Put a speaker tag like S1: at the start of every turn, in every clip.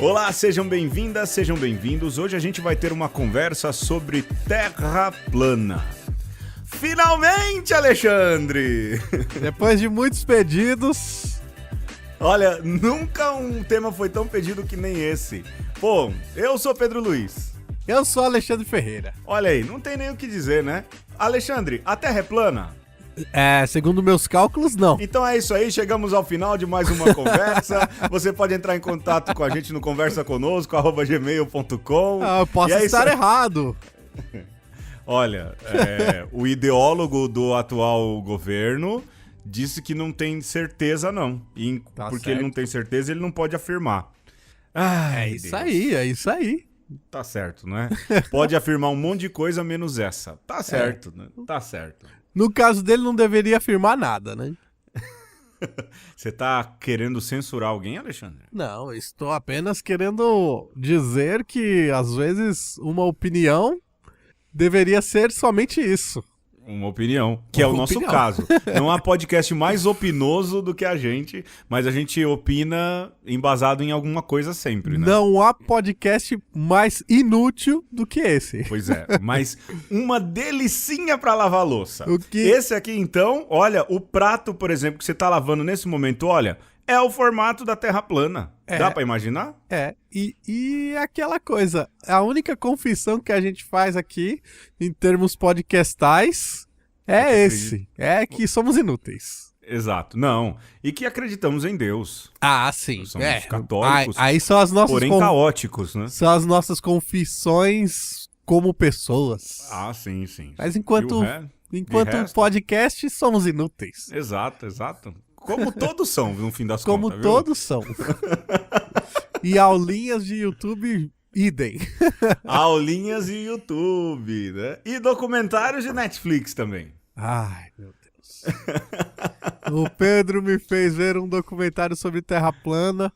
S1: Olá, sejam bem-vindas, sejam bem-vindos. Hoje a gente vai ter uma conversa sobre terra plana. Finalmente, Alexandre!
S2: Depois de muitos pedidos...
S1: Olha, nunca um tema foi tão pedido que nem esse. Pô, eu sou Pedro Luiz.
S2: Eu sou Alexandre Ferreira.
S1: Olha aí, não tem nem o que dizer, né? Alexandre, a Terra é plana?
S2: Segundo meus cálculos, não.
S1: Então é isso aí, chegamos ao final de mais uma conversa. Você pode entrar em contato com a gente no conversaconosco@gmail.com.
S2: Eu posso estar errado.
S1: Olha, o ideólogo do atual governo disse que não tem certeza, não. Porque certo. Ele não tem certeza, ele não pode afirmar.
S2: Isso aí.
S1: Tá certo, né? Pode afirmar um monte de coisa, menos essa. Tá certo, né? Tá certo.
S2: No caso dele, não deveria afirmar nada, né?
S1: Você tá querendo censurar alguém, Alexandre?
S2: Não, estou apenas querendo dizer que, às vezes, uma opinião deveria ser somente isso.
S1: Uma opinião, que é o nosso caso. Não há podcast mais opinoso do que a gente, mas a gente opina embasado em alguma coisa sempre, né?
S2: Não há podcast mais inútil do que esse.
S1: Pois é, mas uma delicinha pra lavar a louça.
S2: Que...
S1: Esse aqui, então, olha, o prato, por exemplo, que você tá lavando nesse momento, olha, é o formato da terra plana. Dá pra imaginar?
S2: E aquela coisa, a única confissão que a gente faz aqui, em termos podcastais, é que somos inúteis.
S1: Exato, não. E que acreditamos em Deus.
S2: Sim.
S1: Somos católicos,
S2: aí são as nossas
S1: porém caóticos, né?
S2: São as nossas confissões como pessoas.
S1: Sim.
S2: Mas enquanto podcast, somos inúteis.
S1: Exato. Como todos são, no fim das contas,
S2: Como todos são. E aulinhas de YouTube, idem.
S1: Aulinhas de YouTube, né? E documentários de Netflix também.
S2: Ai, meu Deus. O Pedro me fez ver um documentário sobre terra plana.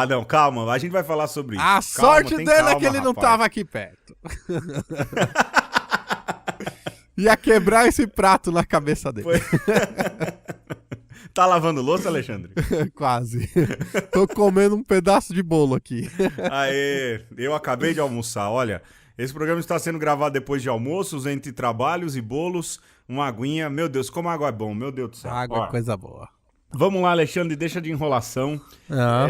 S1: Não, calma, a gente vai falar sobre isso.
S2: A sorte dele é que ele não tava aqui perto. Ia quebrar esse prato na cabeça dele.
S1: Tá lavando louça, Alexandre?
S2: Quase. Tô comendo um pedaço de bolo aqui.
S1: Aê, eu acabei de almoçar. Olha, esse programa está sendo gravado depois de almoços, entre trabalhos e bolos, uma aguinha. Meu Deus, como água é bom, meu Deus do céu.
S2: Água é coisa boa.
S1: Vamos lá, Alexandre, deixa de enrolação.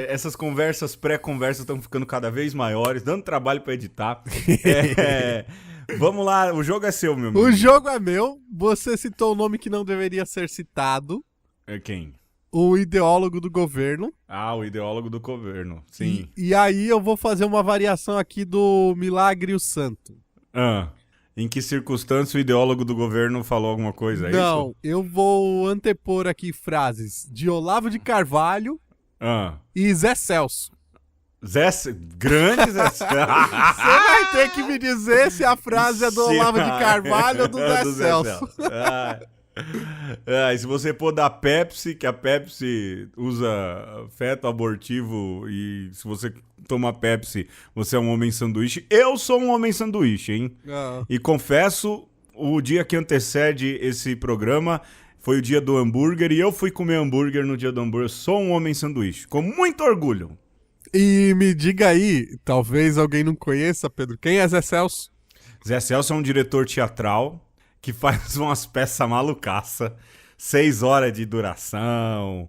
S1: Essas conversas, pré-conversas estão ficando cada vez maiores, dando trabalho para editar. Vamos lá, o jogo é seu, meu amigo.
S2: O jogo é meu. Você citou o nome que não deveria ser citado.
S1: Quem?
S2: O ideólogo do governo.
S1: O ideólogo do governo, sim.
S2: E aí eu vou fazer uma variação aqui do Milagre o Santo.
S1: Em que circunstância o ideólogo do governo falou alguma coisa?
S2: Não, eu vou antepor aqui frases de Olavo de Carvalho e Zé Celso.
S1: Grande Zé Celso.
S2: Você vai ter que me dizer se a frase é do Olavo de Carvalho ou do Zé Celso.
S1: E se você pôr da Pepsi, que a Pepsi usa feto abortivo, e se você toma Pepsi, você é um homem sanduíche. Eu sou um homem sanduíche, hein? E confesso, o dia que antecede esse programa foi o dia do hambúrguer, e eu fui comer hambúrguer no dia do hambúrguer. Eu sou um homem sanduíche, com muito orgulho.
S2: E me diga aí, talvez alguém não conheça, Pedro, quem é Zé Celso?
S1: Zé Celso é um diretor teatral que faz umas peças malucaça, 6 horas de duração.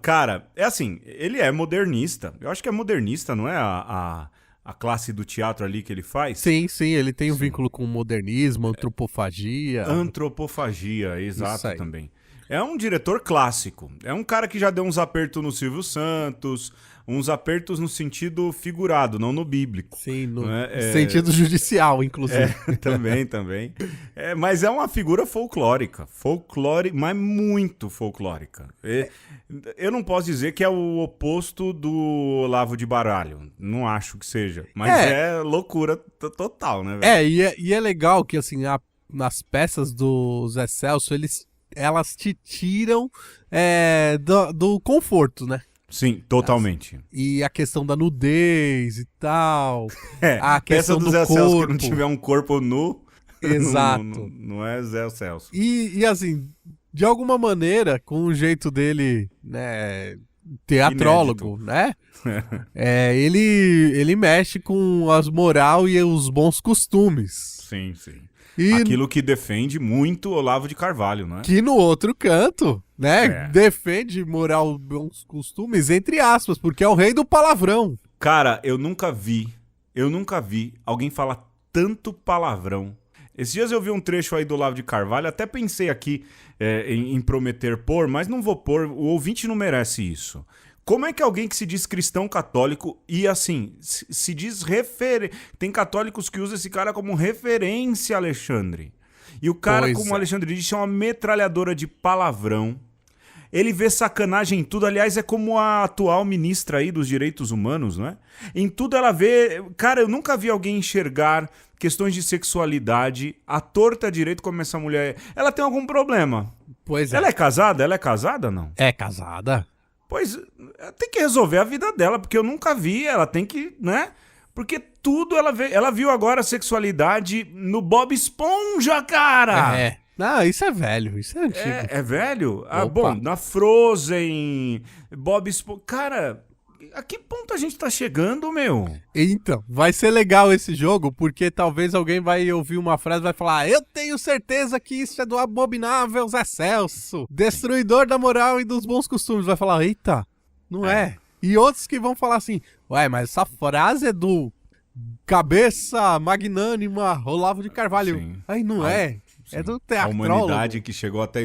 S1: Cara, é assim, ele é modernista. Eu acho que é modernista, não é a classe do teatro ali que ele faz?
S2: Sim, ele tem um vínculo com modernismo, antropofagia.
S1: Antropofagia, exato, também. É um diretor clássico. É um cara que já deu uns apertos no Silvio Santos, uns apertos no sentido figurado, não no bíblico.
S2: Sim, no sentido judicial, inclusive.
S1: Também. Mas é uma figura folclórica, mas muito folclórica. Eu não posso dizer que é o oposto do Olavo de Baralho, não acho que seja, mas é loucura total, né, velho?
S2: E é legal que, assim, nas peças do Zé Celso, elas te tiram do conforto, né?
S1: Sim, totalmente.
S2: E a questão da nudez e tal.
S1: A questão do Zé
S2: corpo.
S1: Celso que não tiver um corpo nu.
S2: Exato.
S1: Não é Zé Celso.
S2: E assim, de alguma maneira, com o jeito dele, né, teatrólogo, né? Ele mexe com as moral e os bons costumes.
S1: Sim. Aquilo que defende muito Olavo de Carvalho, não é?
S2: Que no outro canto, né? Defende moral e bons costumes, entre aspas, porque é o rei do palavrão.
S1: Cara, eu nunca vi alguém falar tanto palavrão. Esses dias eu vi um trecho aí do Olavo de Carvalho, até pensei aqui em prometer pôr, mas não vou pôr, o ouvinte não merece isso. Como é que alguém que se diz cristão católico e assim, se diz referência... Tem católicos que usam esse cara como referência, Alexandre. E o cara, como o Alexandre disse, é uma metralhadora de palavrão. Ele vê sacanagem em tudo. Aliás, é como a atual ministra aí dos direitos humanos, né? Em tudo ela vê... Cara, eu nunca vi alguém enxergar questões de sexualidade à torta direito como essa mulher. Ela tem algum problema?
S2: Pois é.
S1: Ela é casada? Ela é casada, não?
S2: É casada.
S1: Pois, tem que resolver a vida dela, porque eu nunca vi, ela tem que, né? Porque tudo ela viu agora a sexualidade no Bob Esponja, cara!
S2: Não, isso é velho, isso é antigo.
S1: É velho?
S2: Opa.
S1: Bom, na Frozen, Bob Esponja... Cara, a que ponto a gente tá chegando, meu?
S2: Então, vai ser legal esse jogo, porque talvez alguém vai ouvir uma frase e vai falar: eu tenho certeza que isso é do abominável Zé Celso, destruidor da moral e dos bons costumes. Vai falar: eita, não é. E outros que vão falar assim: ué, mas essa frase é do cabeça magnânima Olavo de Carvalho.
S1: Sim.
S2: Aí não é. Sim. É do teatrólogo.
S1: A humanidade que chegou até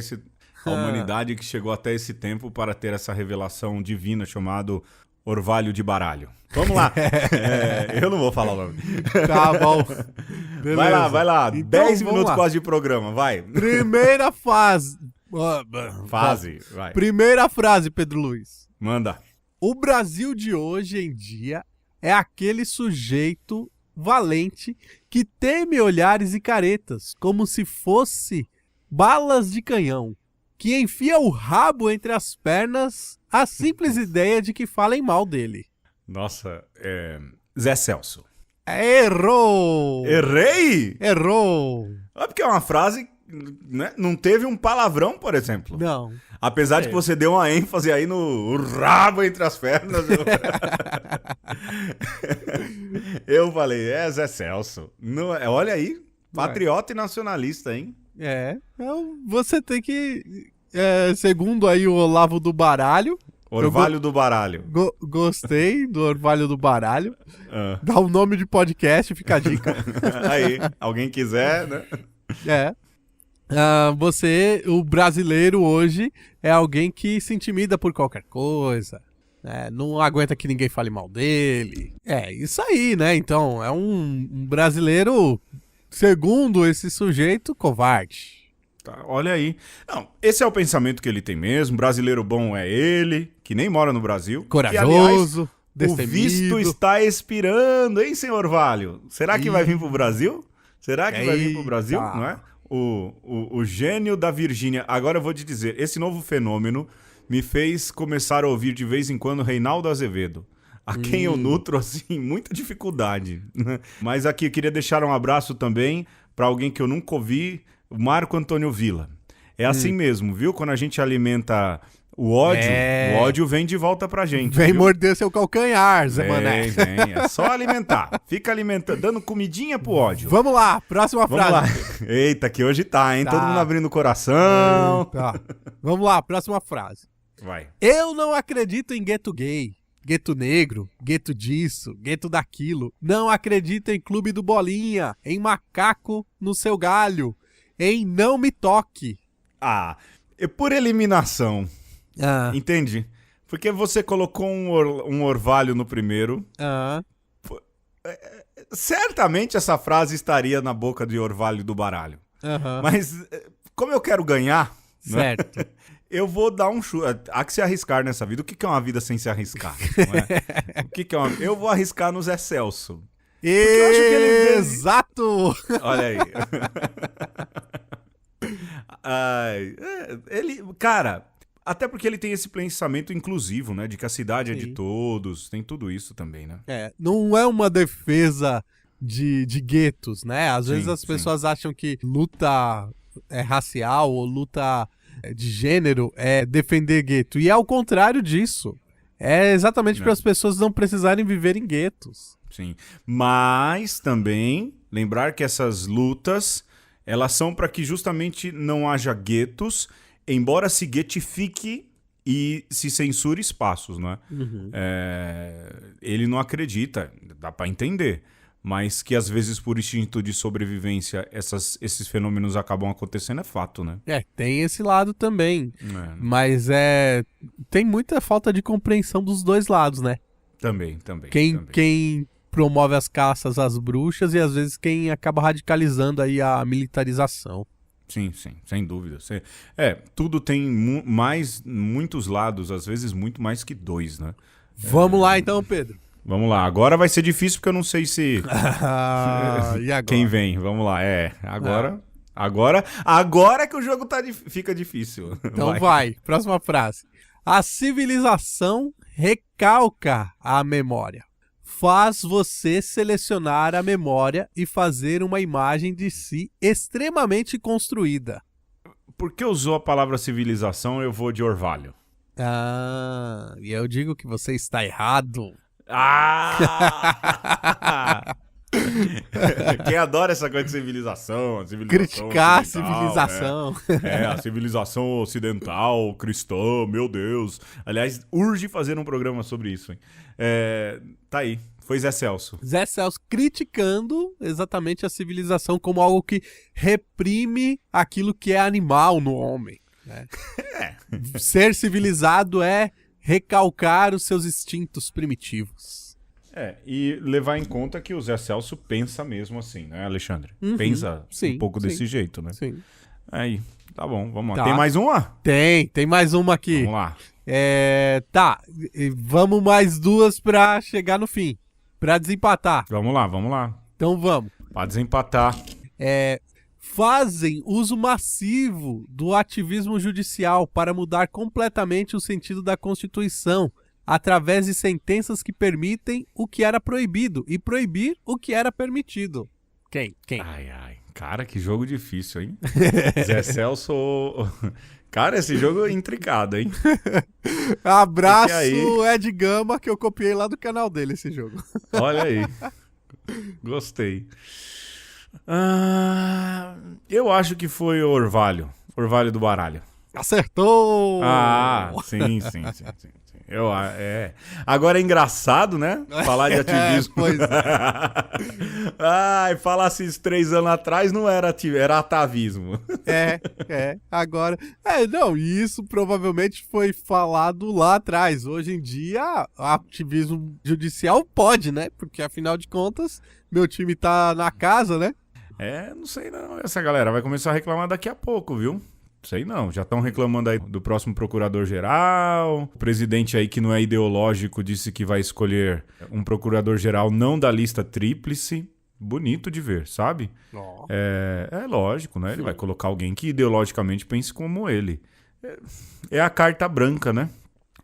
S1: esse tempo para ter essa revelação divina chamado Orvalho de Baralho. Vamos lá. Eu não vou falar o nome.
S2: Tá bom. Beleza.
S1: Vai lá.
S2: Então,
S1: 10 minutos
S2: lá.
S1: Quase de programa, vai.
S2: Primeira fase.
S1: Vai.
S2: Primeira frase, Pedro Luiz.
S1: Manda.
S2: O Brasil de hoje em dia é aquele sujeito valente que teme olhares e caretas, como se fosse balas de canhão, que enfia o rabo entre as pernas a simples ideia de que falem mal dele.
S1: Nossa, Zé Celso.
S2: Errou!
S1: Errei?
S2: Errou!
S1: Porque é uma frase, né? Não teve um palavrão, por exemplo.
S2: Não.
S1: Apesar de que você deu uma ênfase aí no rabo entre as pernas. Eu falei, Zé Celso. Não, olha aí, patriota e nacionalista, hein?
S2: Então você tem que, segundo aí o Olavo do Baralho...
S1: Orvalho do Baralho.
S2: Gostei do Orvalho do Baralho. Dá o nome de podcast, fica a dica.
S1: Aí, alguém quiser, né?
S2: O brasileiro hoje é alguém que se intimida por qualquer coisa, né? Não aguenta que ninguém fale mal dele. É isso aí, né? Então, é um brasileiro, segundo esse sujeito, covarde.
S1: Tá, olha aí. Não, esse é o pensamento que ele tem mesmo. Brasileiro bom é ele, que nem mora no Brasil.
S2: Corajoso,
S1: que, aliás, o visto está expirando, hein, senhor Valho? Será que vai vir pro Brasil? Vai vir pro Brasil, não é? O gênio da Virgínia. Agora eu vou te dizer, esse novo fenômeno me fez começar a ouvir de vez em quando Reinaldo Azevedo, a quem eu nutro, assim, muita dificuldade. Mas aqui eu queria deixar um abraço também para alguém que eu nunca ouvi, o Marco Antônio Villa. É assim mesmo, viu? Quando a gente alimenta o ódio vem de volta pra gente.
S2: Vem morder seu calcanhar, Zé Mané.
S1: Vem. É só alimentar. Fica alimentando, dando comidinha pro ódio.
S2: Vamos lá, próxima frase.
S1: Lá. Eita, que hoje tá, hein? Todo mundo abrindo o coração.
S2: Vamos lá, próxima frase.
S1: Vai.
S2: Eu não acredito em gueto gay, gueto negro, gueto disso, gueto daquilo. Não acredito em clube do Bolinha, em macaco no seu galho, em não me toque.
S1: É por eliminação. Entende? Porque você colocou um orvalho no primeiro. Certamente essa frase estaria na boca de Orvalho do Baralho. Mas, como eu quero ganhar,
S2: certo, né?
S1: Eu vou dar um chute. Há que se arriscar nessa vida. O que é uma vida sem se arriscar? Não é? Eu vou arriscar no Zé Celso.
S2: Eu acho que ele... Exato!
S1: Olha aí. Cara, até porque ele tem esse pensamento inclusivo, né? De que a cidade é de todos. Tem tudo isso também, né?
S2: Não é uma defesa de guetos, né? Às vezes as pessoas acham que luta racial ou luta de gênero é defender gueto. E é ao contrário disso. É exatamente para as pessoas não precisarem viver em guetos.
S1: Sim. Mas também lembrar que essas lutas, elas são para que justamente não haja guetos, embora se guetifique e se censure espaços, né?
S2: Uhum.
S1: Ele não acredita, dá para entender, mas que às vezes por instinto de sobrevivência esses fenômenos acabam acontecendo é fato, né?
S2: Tem esse lado também, mas tem muita falta de compreensão dos dois lados, né?
S1: Também.
S2: Quem promove as caças às bruxas e às vezes quem acaba radicalizando aí a militarização.
S1: Sim, sem dúvida. Tudo tem muitos lados, às vezes muito mais que dois, né?
S2: Vamos lá então, Pedro.
S1: Vamos lá. Agora vai ser difícil porque eu não sei se...
S2: E agora?
S1: Quem vem? Vamos lá. Agora que o jogo fica difícil.
S2: Então vai. Próxima frase. A civilização recalca a memória. Faz você selecionar a memória e fazer uma imagem de si extremamente construída.
S1: Porque usou a palavra civilização, eu vou de orvalho.
S2: E eu digo que você está errado.
S1: Quem adora essa coisa de civilização
S2: criticar a civilização.
S1: A civilização ocidental, cristã, meu Deus. Aliás, urge fazer um programa sobre isso, hein? Tá aí, foi Zé Celso.
S2: Zé Celso criticando exatamente a civilização como algo que reprime aquilo que é animal no homem, né? Ser civilizado é recalcar os seus instintos primitivos.
S1: E levar em conta que o Zé Celso pensa mesmo assim, né, Alexandre? Pensa um pouco desse jeito, né?
S2: Sim.
S1: Aí, tá bom, vamos lá.
S2: Tá.
S1: Tem mais uma?
S2: Tem mais uma aqui.
S1: Vamos lá.
S2: Vamos mais duas pra chegar no fim, pra desempatar.
S1: Vamos lá.
S2: Então vamos.
S1: Pra desempatar.
S2: Fazem uso massivo do ativismo judicial para mudar completamente o sentido da Constituição, através de sentenças que permitem o que era proibido e proibir o que era permitido. Quem?
S1: Ai. Cara, que jogo difícil, hein? Zé Celso... Cara, esse jogo é intricado, hein?
S2: Abraço, Ed Gama, que eu copiei lá do canal dele esse jogo.
S1: Olha aí. Gostei. Eu acho que foi o Orvalho. Orvalho do baralho.
S2: Acertou!
S1: Sim. Agora é engraçado, né? Falar de ativismo.
S2: Pois é.
S1: Falasse isso 3 anos atrás não era era atavismo.
S2: Agora... isso provavelmente foi falado lá atrás. Hoje em dia, ativismo judicial pode, né? Porque afinal de contas, meu time tá na casa, né?
S1: Não sei não. Essa galera vai começar a reclamar daqui a pouco, viu? Sei não, já estão reclamando aí do próximo procurador-geral. O presidente aí que não é ideológico disse que vai escolher um procurador-geral não da lista tríplice. Bonito de ver, sabe? É lógico, né? Ele vai colocar alguém que ideologicamente pense como ele. É a carta branca, né?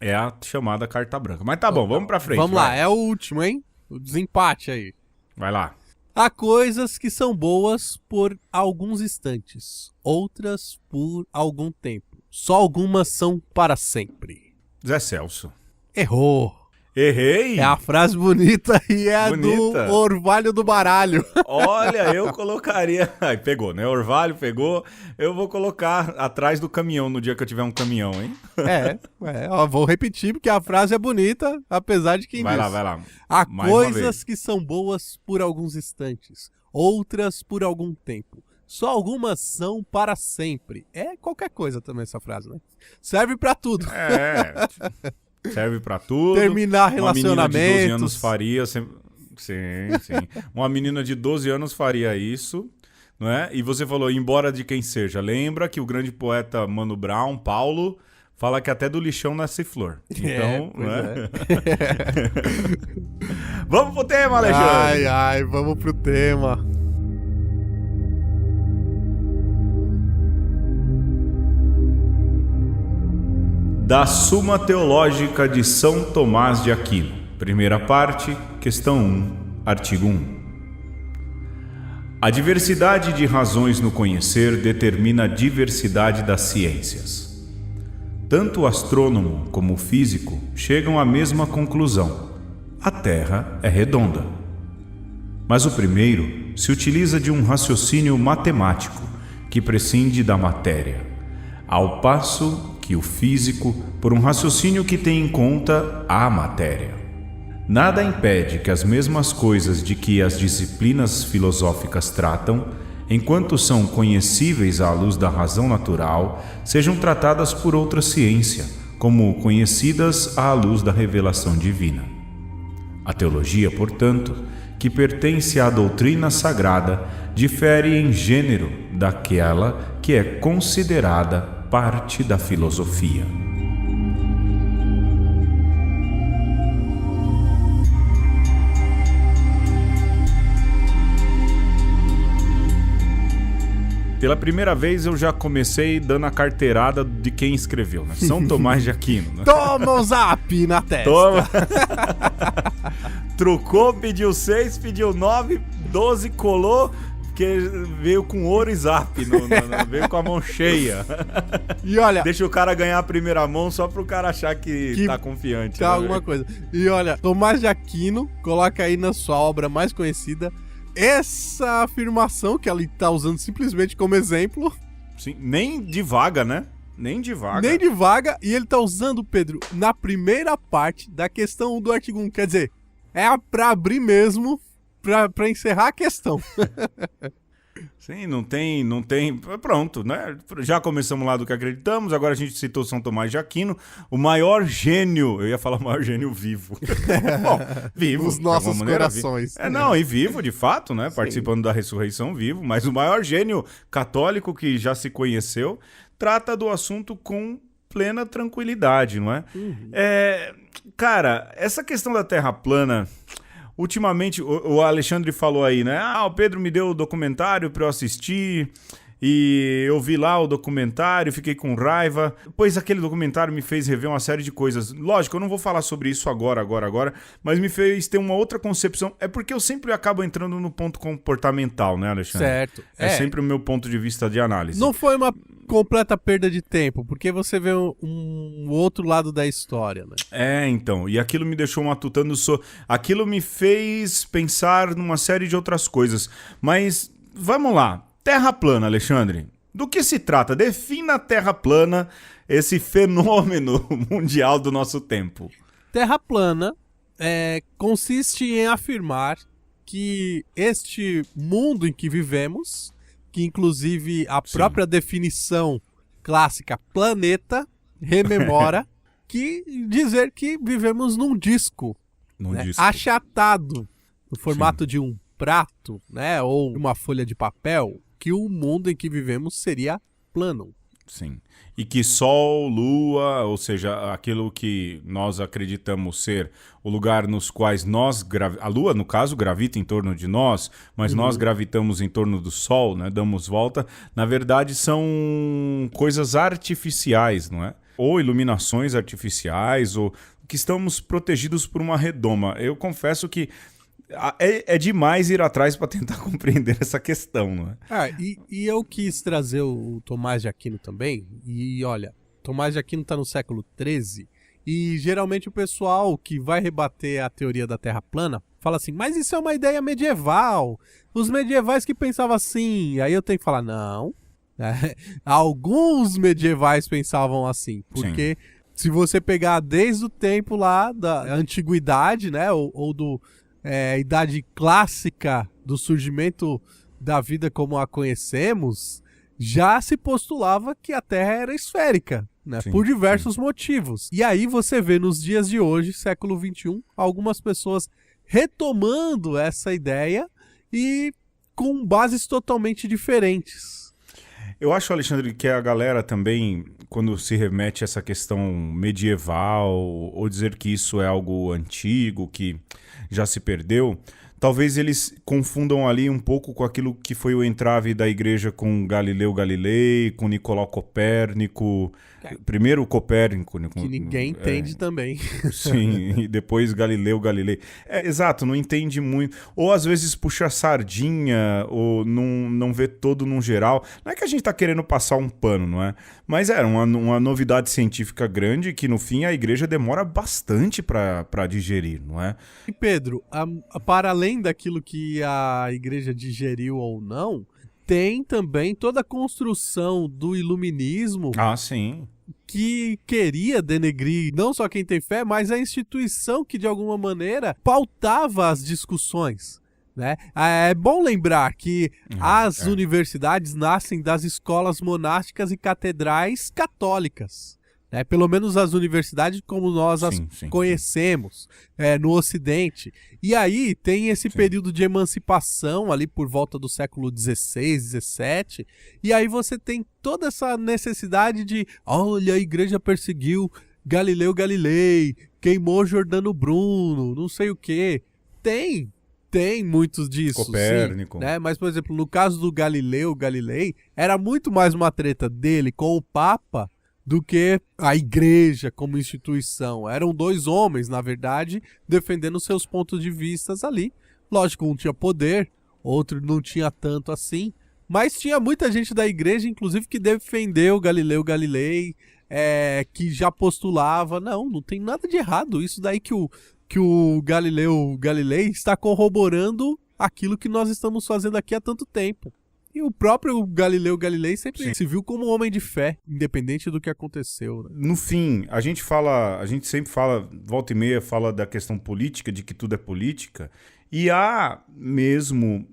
S1: É a chamada carta branca. Mas tá bom, vamos pra frente.
S2: Vamos lá, é o último, hein? O desempate aí.
S1: Vai lá.
S2: Há coisas que são boas por alguns instantes, outras por algum tempo. Só algumas são para sempre.
S1: Zé Celso.
S2: Errou.
S1: Errei?
S2: É a frase bonita e é do Orvalho do Baralho.
S1: Olha, eu colocaria... pegou, né? Orvalho pegou. Eu vou colocar atrás do caminhão no dia que eu tiver um caminhão, hein?
S2: Vou repetir porque a frase é bonita, apesar de que...
S1: Vai lá.
S2: Há coisas que são boas por alguns instantes, outras por algum tempo. Só algumas são para sempre. É qualquer coisa também essa frase, né? Serve pra tudo.
S1: Serve pra tudo.
S2: Terminar relacionamentos.
S1: Uma menina de 12 anos faria... Sim. Uma menina de 12 anos faria isso, não é? E você falou, embora de quem seja. Lembra que o grande poeta Mano Brown, Paulo, fala que até do lixão nasce flor. Então, Vamos pro tema, Alexandre.
S2: Vamos pro tema.
S1: Da Suma Teológica de São Tomás de Aquino. Primeira parte, questão 1, artigo 1. A diversidade de razões no conhecer determina a diversidade das ciências. tanto o astrônomo como o físico chegam à mesma conclusão: a Terra é redonda. Mas o primeiro se utiliza de um raciocínio matemático que prescinde da matéria, ao passo que o físico por um raciocínio que tem em conta a matéria. Nada impede que as mesmas coisas de que as disciplinas filosóficas tratam, enquanto são conhecíveis à luz da razão natural, sejam tratadas por outra ciência, como conhecidas à luz da revelação divina. A teologia, portanto, que pertence à doutrina sagrada, difere em gênero daquela que é considerada parte da filosofia. Pela primeira vez eu já comecei dando a carteirada de quem escreveu, né? São Tomás de Aquino. Né?
S2: Toma o zap na testa!
S1: Toma! Trucou, pediu 6, pediu 9, 12, colou, porque veio com ouro e zap, veio com a mão cheia.
S2: E olha...
S1: Deixa o cara ganhar a primeira mão só pro cara achar que tá confiante.
S2: Tá,
S1: né,
S2: alguma coisa. E olha, Tomás de Aquino, coloca aí na sua obra mais conhecida essa afirmação que ele tá usando simplesmente como exemplo.
S1: Sim, nem de vaga, né? Nem de vaga.
S2: Nem de vaga, e ele tá usando, Pedro, na primeira parte da questão 1 do artigo 1. Quer dizer, é pra abrir mesmo, pra encerrar a questão.
S1: Sim, não tem... Pronto, né? Já começamos lá do que acreditamos, agora a gente citou São Tomás de Aquino, o maior gênio, eu ia falar o maior gênio vivo. Bom, vivo.
S2: Os nossos corações.
S1: Não, e vivo, de fato, né? Sim. Participando da ressurreição, vivo, mas o maior gênio católico que já se conheceu trata do assunto com plena tranquilidade, não é? Uhum. Cara, essa questão da Terra plana... Ultimamente, o Alexandre falou aí, né? O Pedro me deu o documentário para eu assistir e eu vi lá o documentário, fiquei com raiva. Pois aquele documentário me fez rever uma série de coisas. Lógico, eu não vou falar sobre isso agora, mas me fez ter uma outra concepção. É porque eu sempre acabo entrando no ponto comportamental, né, Alexandre?
S2: Certo.
S1: É sempre o meu ponto de vista de análise.
S2: Não foi uma completa perda de tempo, porque você vê um outro lado da história, né?
S1: Então, e aquilo me deixou matutando, aquilo me fez pensar numa série de outras coisas, mas vamos lá, Terra plana, Alexandre, do que se trata? Defina a Terra plana, esse fenômeno mundial do nosso tempo.
S2: Terra plana consiste em afirmar que este mundo em que vivemos, que inclusive a própria definição clássica planeta rememora, que dizer que vivemos num disco, achatado, no formato de um prato, né, ou uma folha de papel, que o mundo em que vivemos seria plano.
S1: Sim. E que Sol, Lua, ou seja, aquilo que nós acreditamos ser o lugar nos quais a Lua, no caso, gravita em torno de nós, mas nós gravitamos em torno do Sol, né? Damos volta. Na verdade, são coisas artificiais, não é? Ou iluminações artificiais, ou que estamos protegidos por uma redoma. Eu confesso que é demais ir atrás para tentar compreender essa questão, não é?
S2: E eu quis trazer o Tomás de Aquino também, e olha, Tomás de Aquino está no século XIII, e geralmente o pessoal que vai rebater a teoria da Terra plana fala assim, mas isso é uma ideia medieval, os medievais que pensavam assim, aí eu tenho que falar, não, alguns medievais pensavam assim, porque se você pegar desde o tempo lá da antiguidade, né, ou do... idade clássica do surgimento da vida como a conhecemos, já se postulava que a Terra era esférica, né? Por diversos motivos. E aí você vê nos dias de hoje, século XXI, algumas pessoas retomando essa ideia e com bases totalmente diferentes.
S1: Eu acho, Alexandre, que a galera também, quando se remete a essa questão medieval, ou dizer que isso é algo antigo, que já se perdeu, talvez eles confundam ali um pouco com aquilo que foi o entrave da igreja com Galileu Galilei, com Nicolau Copérnico, primeiro Copérnico.
S2: Que ninguém entende também.
S1: Sim, e depois Galileu Galilei. Exato, não entende muito. Ou às vezes puxa a sardinha, ou não vê todo num geral. Não é que a gente tá querendo passar um pano, não é? Mas era uma novidade científica grande que no fim a igreja demora bastante para digerir, não é?
S2: E Pedro, para além daquilo que a igreja digeriu ou não, tem também toda a construção do iluminismo.
S1: Ah, sim.
S2: Que queria denegrir não só quem tem fé, mas a instituição que de alguma maneira pautava as discussões. Né? É bom lembrar que as universidades nascem das escolas monásticas e catedrais católicas. Né? Pelo menos as universidades como nós as conhecemos no Ocidente. E aí tem esse período de emancipação ali por volta do século XVI, XVII. E aí você tem toda essa necessidade de, olha, a igreja perseguiu Galileu Galilei, queimou Giordano Bruno, não sei o quê. Tem muitos disso,
S1: Copérnico.
S2: sim, né? Mas, por exemplo, no caso do Galileu Galilei, era muito mais uma treta dele com o Papa do que a igreja como instituição. Eram dois homens, na verdade, defendendo seus pontos de vista ali. Lógico, um tinha poder, outro não tinha tanto assim, mas tinha muita gente da igreja, inclusive, que defendeu Galileu Galilei, que já postulava, não tem nada de errado, isso daí que o Galileu Galilei está corroborando aquilo que nós estamos fazendo aqui há tanto tempo. E o próprio Galileu Galilei sempre se viu como um homem de fé, independente do que aconteceu. Né?
S1: No fim, a gente sempre fala, volta e meia, fala da questão política, de que tudo é política, e há mesmo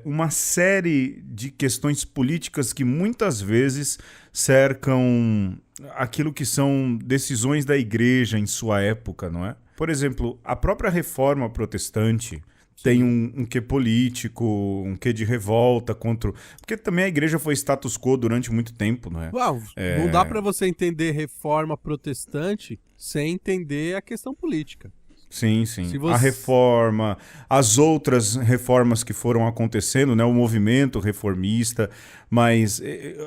S1: uma série de questões políticas que muitas vezes cercam aquilo que são decisões da igreja em sua época, não é? Por exemplo, a própria reforma protestante tem um quê político, um quê de revolta contra... Porque também a igreja foi status quo durante muito tempo, não é?
S2: Uau, não dá para você entender reforma protestante sem entender a questão política.
S1: Sim. A reforma, as outras reformas que foram acontecendo, né? O movimento reformista, mas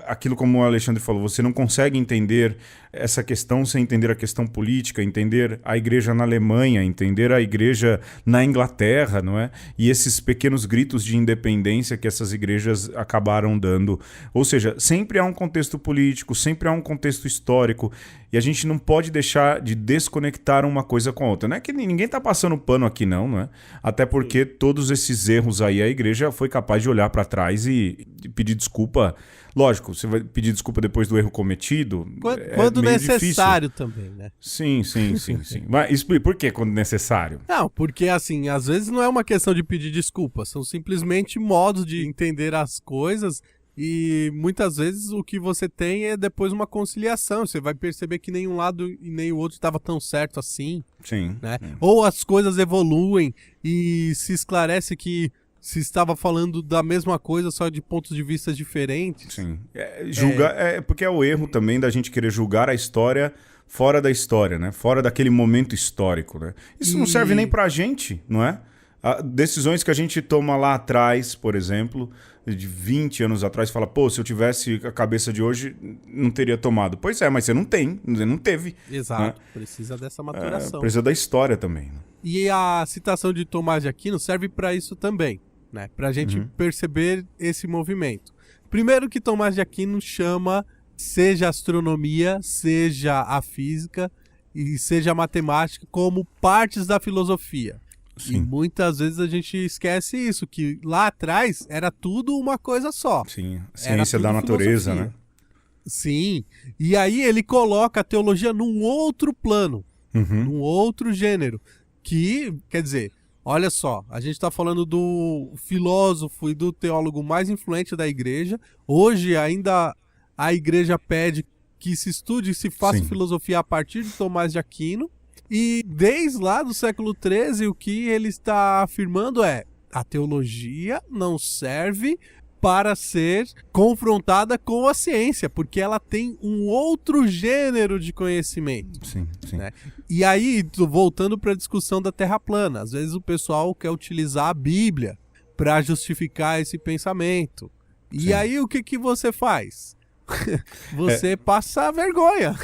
S1: aquilo como o Alexandre falou, você não consegue entender essa questão sem entender a questão política, entender a igreja na Alemanha, entender a igreja na Inglaterra, não é? E esses pequenos gritos de independência que essas igrejas acabaram dando. Ou seja, sempre há um contexto político, sempre há um contexto histórico, e a gente não pode deixar de desconectar uma coisa com a outra. Não é que ninguém está passando pano aqui não é? Até porque todos esses erros aí a igreja foi capaz de olhar para trás e pedir desculpa. Lógico, você vai pedir desculpa depois do erro cometido.
S2: Quando necessário difícil. Também, né?
S1: Sim. Mas explique, por que quando necessário?
S2: Não, porque assim, às vezes não é uma questão de pedir desculpa, são simplesmente modos de entender as coisas e muitas vezes o que você tem é depois uma conciliação. Você vai perceber que nenhum lado e nem o outro estava tão certo assim.
S1: Sim.
S2: Né? Ou as coisas evoluem e se esclarece que se estava falando da mesma coisa, só de pontos de vista diferentes.
S1: Sim. Porque é o erro também da gente querer julgar a história fora da história, né? Fora daquele momento histórico, né? Isso não serve nem pra gente, não é? Decisões que a gente toma lá atrás, por exemplo, de 20 anos atrás, fala, pô, se eu tivesse a cabeça de hoje, não teria tomado. Pois é, mas você não teve.
S2: Exato,
S1: né?
S2: Precisa dessa maturação.
S1: Precisa da história também. Né?
S2: E a citação de Tomás de Aquino serve para isso também, né? Pra gente perceber esse movimento. Primeiro que Tomás de Aquino chama, seja a astronomia, seja a física e seja a matemática, como partes da filosofia. Sim. E muitas vezes a gente esquece isso, que lá atrás era tudo uma coisa só.
S1: Sim, ciência da natureza, filosofia. Né?
S2: Sim, e aí ele coloca a teologia num outro plano, num outro gênero, que, quer dizer, olha só, a gente está falando do filósofo e do teólogo mais influente da igreja, hoje ainda a igreja pede que se estude e se faça filosofia a partir de Tomás de Aquino, e desde lá do século XIII, o que ele está afirmando é: a teologia não serve para ser confrontada com a ciência, porque ela tem um outro gênero de conhecimento.
S1: Sim.
S2: Né? E aí, voltando para a discussão da Terra plana, às vezes o pessoal quer utilizar a Bíblia para justificar esse pensamento. E aí, o que você faz? Você passa vergonha.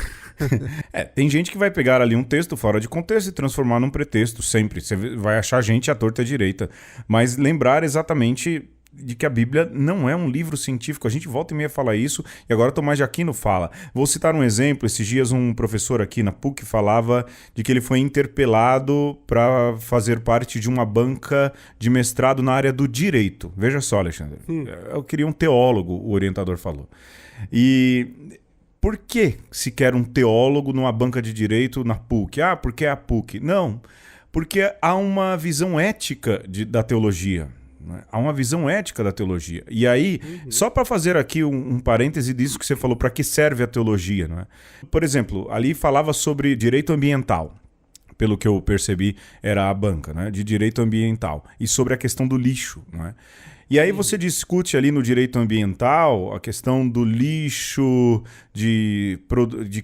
S1: Tem gente que vai pegar ali um texto fora de contexto e transformar num pretexto, sempre. Você vai achar gente à torta e à direita. Mas lembrar exatamente de que a Bíblia não é um livro científico. A gente volta e meia fala isso, e agora Tomás de Aquino fala. Vou citar um exemplo. Esses dias um professor aqui na PUC falava de que ele foi interpelado para fazer parte de uma banca de mestrado na área do direito. Veja só, Alexandre. Eu queria um teólogo, o orientador falou. E por que se quer um teólogo numa banca de direito na PUC? Porque é a PUC. Não, porque há uma visão ética da teologia. Há uma visão ética da teologia. E aí, só para fazer aqui um parêntese disso que você falou, para que serve a teologia? Não é? Por exemplo, ali falava sobre direito ambiental. Pelo que eu percebi, era a banca, né, de direito ambiental. E sobre a questão do lixo. Não é? E aí você discute ali no direito ambiental a questão do lixo, de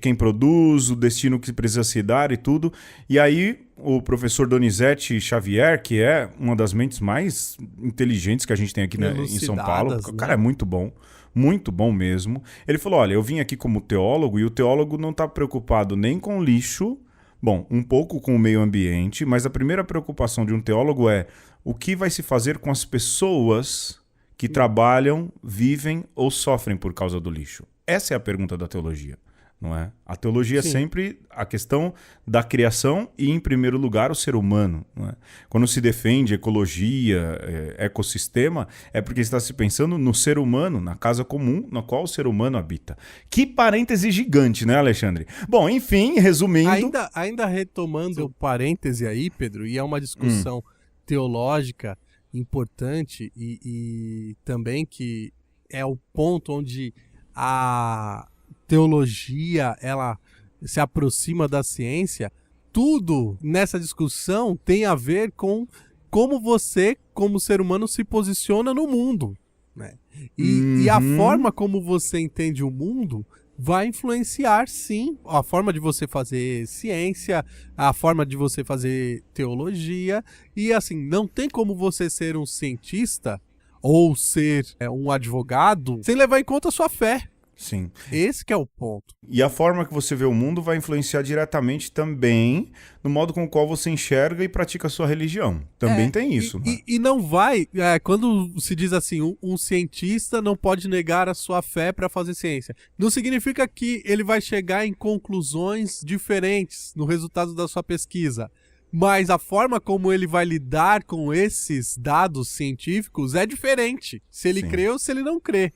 S1: quem produz, o destino que precisa se dar e tudo. E aí o professor Donizete Xavier, que é uma das mentes mais inteligentes que a gente tem aqui em São Paulo, o cara é muito bom mesmo. Ele falou, olha, eu vim aqui como teólogo e o teólogo não está preocupado nem com lixo, bom, um pouco com o meio ambiente, mas a primeira preocupação de um teólogo é o que vai se fazer com as pessoas que trabalham, vivem ou sofrem por causa do lixo. Essa é a pergunta da teologia, não é? A teologia é sempre a questão da criação e, em primeiro lugar, o ser humano. Não é? Quando se defende ecologia, ecossistema, é porque está se pensando no ser humano, na casa comum na qual o ser humano habita. Que parêntese gigante, né, Alexandre? Bom, enfim, resumindo...
S2: Ainda retomando o parêntese aí, Pedro, e é uma discussão teológica importante e também que é o ponto onde a teologia ela se aproxima da ciência. Tudo nessa discussão tem a ver com como você, como ser humano, se posiciona no mundo, né? E a forma como você entende o mundo vai influenciar, sim, a forma de você fazer ciência, a forma de você fazer teologia. E, assim, não tem como você ser um cientista ou ser um advogado sem levar em conta a sua fé.
S1: Sim.
S2: Esse que é o ponto.
S1: E a forma que você vê o mundo vai influenciar diretamente também no modo com o qual você enxerga e pratica a sua religião. Também tem isso.
S2: E não vai... quando se diz assim, um cientista não pode negar a sua fé para fazer ciência. Não significa que ele vai chegar em conclusões diferentes no resultado da sua pesquisa. Mas a forma como ele vai lidar com esses dados científicos é diferente. Se ele crê ou se ele não crê.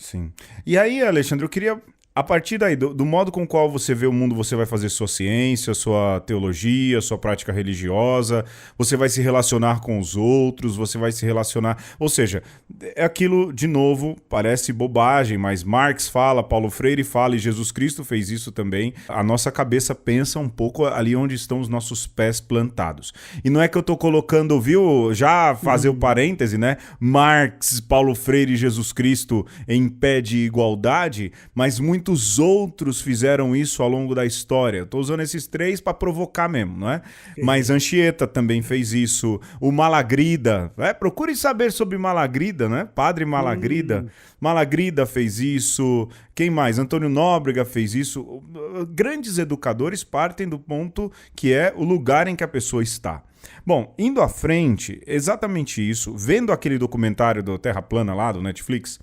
S1: Sim. E aí, Alexandre, eu queria, a partir daí, do modo com o qual você vê o mundo, você vai fazer sua ciência, sua teologia, sua prática religiosa, você vai se relacionar com os outros, você vai se relacionar... Ou seja, é aquilo, de novo, parece bobagem, mas Marx fala, Paulo Freire fala e Jesus Cristo fez isso também. A nossa cabeça pensa um pouco ali onde estão os nossos pés plantados. E não é que eu tô colocando, viu, já fazer o parêntese, né? Marx, Paulo Freire e Jesus Cristo em pé de igualdade, mas muitos outros fizeram isso ao longo da história. Estou usando esses três para provocar mesmo, não é? Mas Anchieta também fez isso. O Malagrida, procure saber sobre Malagrida, né? Padre Malagrida. Malagrida fez isso. Quem mais? Antônio Nóbrega fez isso. Grandes educadores partem do ponto que é o lugar em que a pessoa está. Bom, indo à frente, exatamente isso. Vendo aquele documentário do Terra Plana lá, do Netflix,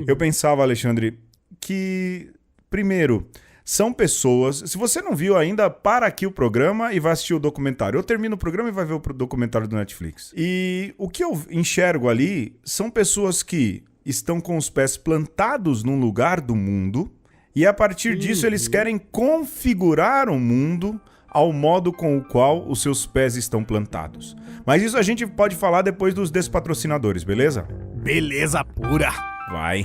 S1: eu pensava, Alexandre, que... Primeiro, são pessoas... Se você não viu ainda, para aqui o programa e vai assistir o documentário. Eu termino o programa e vai ver o documentário do Netflix. E o que eu enxergo ali são pessoas que estão com os pés plantados num lugar do mundo e a partir disso eles querem configurar o mundo ao modo com o qual os seus pés estão plantados. Mas isso a gente pode falar depois dos despatrocinadores, beleza?
S2: Beleza pura!
S1: Vai!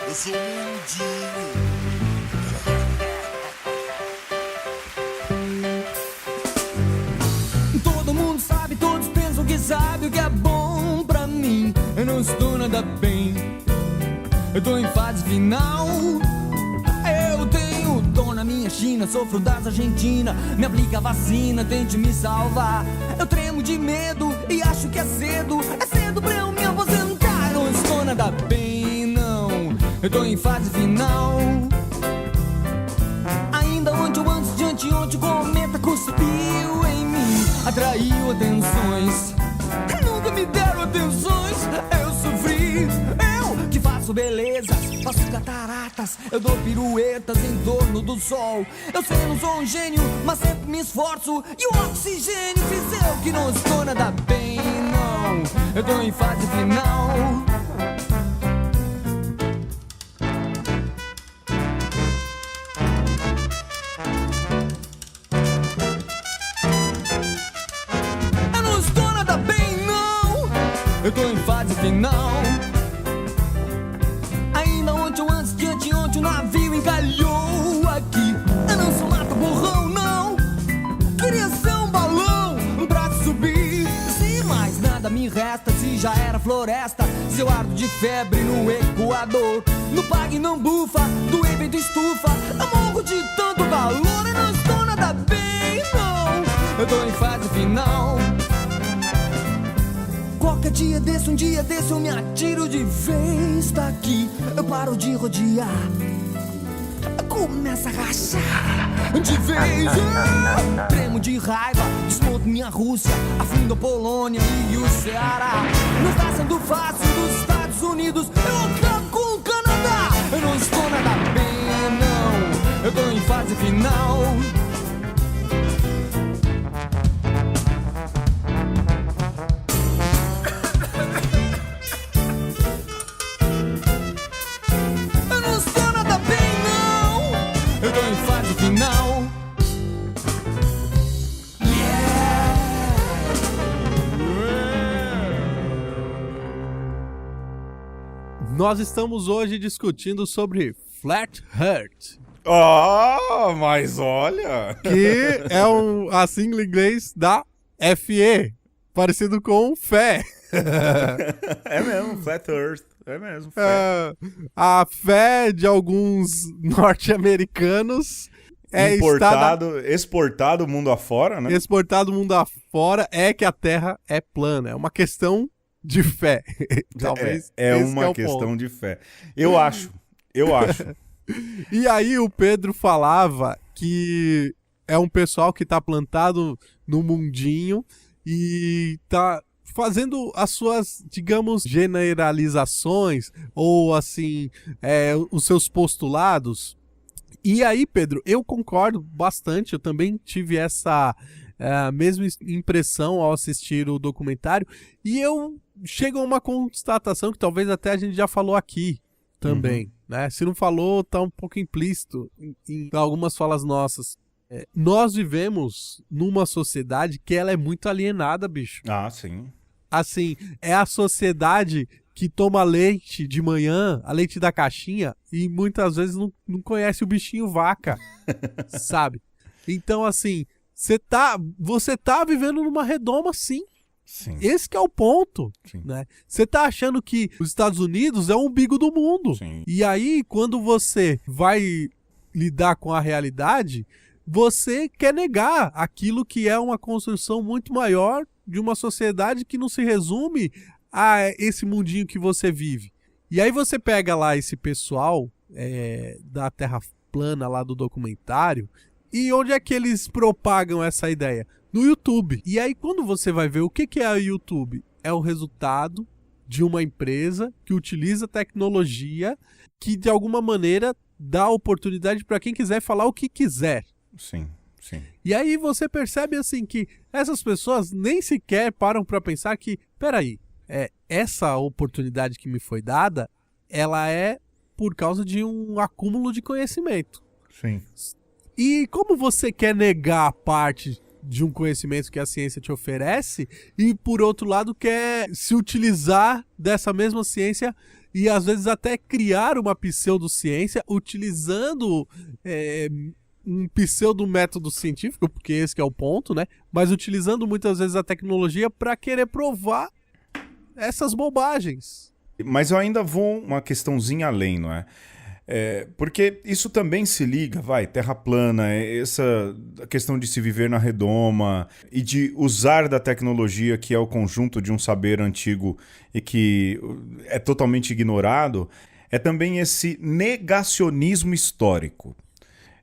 S3: Eu sou um mundinho eu tô em fase final. Eu tenho dor na minha China, sofro das Argentina. Me aplica a vacina, tente me salvar. Eu tremo de medo e acho que é cedo pra eu me aposentar. Não estou nada bem, não, eu tô em fase final. Ainda ontem ou antes de anteontem, o cometa cuspiu em mim, atraiu atenções. Nunca me deram atenções, eu sofri. Eu que faço belezas, faço cataratas, eu dou piruetas em torno do sol. Eu sei, não sou um gênio, mas sempre me esforço. E o oxigênio fiz eu que não estou nada bem, não, eu tô em fase final. Eu tô em fase final. Ainda ontem ou antes de anteontem, o navio encalhou aqui. Eu não sou lata borrão, não. Queria ser um balão pra subir. Se mais nada me resta, se já era floresta, se eu ardo de febre no Equador, no pague não bufa, do evento estufa, eu morro de tanto calor. Eu não estou nada bem, não, eu tô em fase final. Qualquer dia desse, um dia desse, eu me atiro de vez daqui. Eu paro de rodear, começa a rachar de vez. Tremo de raiva, desmonto minha Rússia, afundo a Polônia e o Ceará. Não está sendo fácil dos Estados Unidos, eu acabo com o Canadá. Eu não estou nada bem, não, eu tô em fase final. Final.
S2: Nós estamos hoje discutindo sobre Flat Earth.
S1: Mas olha!
S2: Que é a sigla em inglês da FE, parecido com fé.
S1: É mesmo, Flat Earth. É mesmo, fé.
S2: A fé de alguns norte-americanos é
S1: exportado mundo afora, né?
S2: Exportado mundo afora é que a Terra é plana. É uma questão de fé. Talvez
S1: é uma questão de fé. Eu acho.
S2: E aí o Pedro falava que é um pessoal que tá plantado no mundinho e tá fazendo as suas, digamos, generalizações ou assim, os seus postulados. E aí, Pedro, eu concordo bastante, eu também tive essa mesma impressão ao assistir o documentário, e eu chego a uma constatação que talvez até a gente já falou aqui também, né? Se não falou, tá um pouco implícito em algumas falas nossas. Nós vivemos numa sociedade que ela é muito alienada, bicho.
S1: Ah, sim.
S2: Assim, é a sociedade que toma leite de manhã, a leite da caixinha, e muitas vezes não conhece o bichinho vaca, sabe? Então, assim, você tá vivendo numa redoma, sim.
S1: Sim.
S2: Esse que é o ponto,
S1: sim,
S2: né? Você tá achando que os Estados Unidos é o umbigo do mundo.
S1: Sim.
S2: E aí, quando você vai lidar com a realidade, você quer negar aquilo que é uma construção muito maior de uma sociedade que não se resume a esse mundinho que você vive. E aí você pega lá esse pessoal da Terra plana lá do documentário, e onde é que eles propagam essa ideia? No YouTube. E aí quando você vai ver o que é o YouTube, é o resultado de uma empresa que utiliza tecnologia que de alguma maneira dá oportunidade para quem quiser falar o que quiser.
S1: Sim, sim.
S2: E aí você percebe assim que essas pessoas nem sequer param para pensar que, peraí, essa oportunidade que me foi dada, ela é por causa de um acúmulo de conhecimento.
S1: Sim.
S2: E como você quer negar a parte de um conhecimento que a ciência te oferece e, por outro lado, quer se utilizar dessa mesma ciência e, às vezes, até criar uma pseudociência utilizando um pseudo-método científico, porque esse que é o ponto, né? Mas utilizando muitas vezes a tecnologia para querer provar essas bobagens.
S1: Mas eu ainda vou uma questãozinha além, não é? Porque isso também se liga, terra plana, essa questão de se viver na redoma e de usar da tecnologia, que é o conjunto de um saber antigo e que é totalmente ignorado, é também esse negacionismo histórico.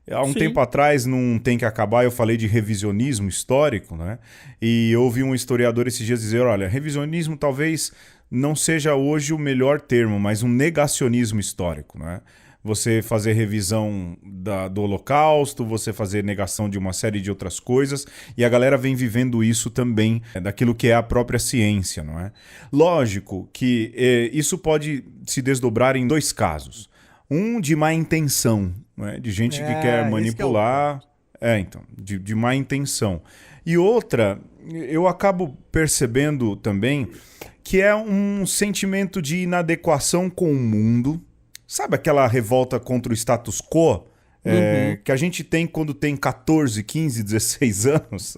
S1: Há um tempo atrás, num Tem Que Acabar, eu falei de revisionismo histórico, né? E eu ouvi um historiador esses dias dizer, olha, revisionismo talvez não seja hoje o melhor termo, mas um negacionismo histórico, né? Você fazer revisão do Holocausto, você fazer negação de uma série de outras coisas, e a galera vem vivendo isso também, daquilo que é a própria ciência, não é? Lógico que isso pode se desdobrar em 2 casos. Um de má intenção, não é? De gente que quer manipular, de má intenção. E outra, eu acabo percebendo também que é um sentimento de inadequação com o mundo. Sabe aquela revolta contra o status quo que a gente tem quando tem 14, 15, 16 anos?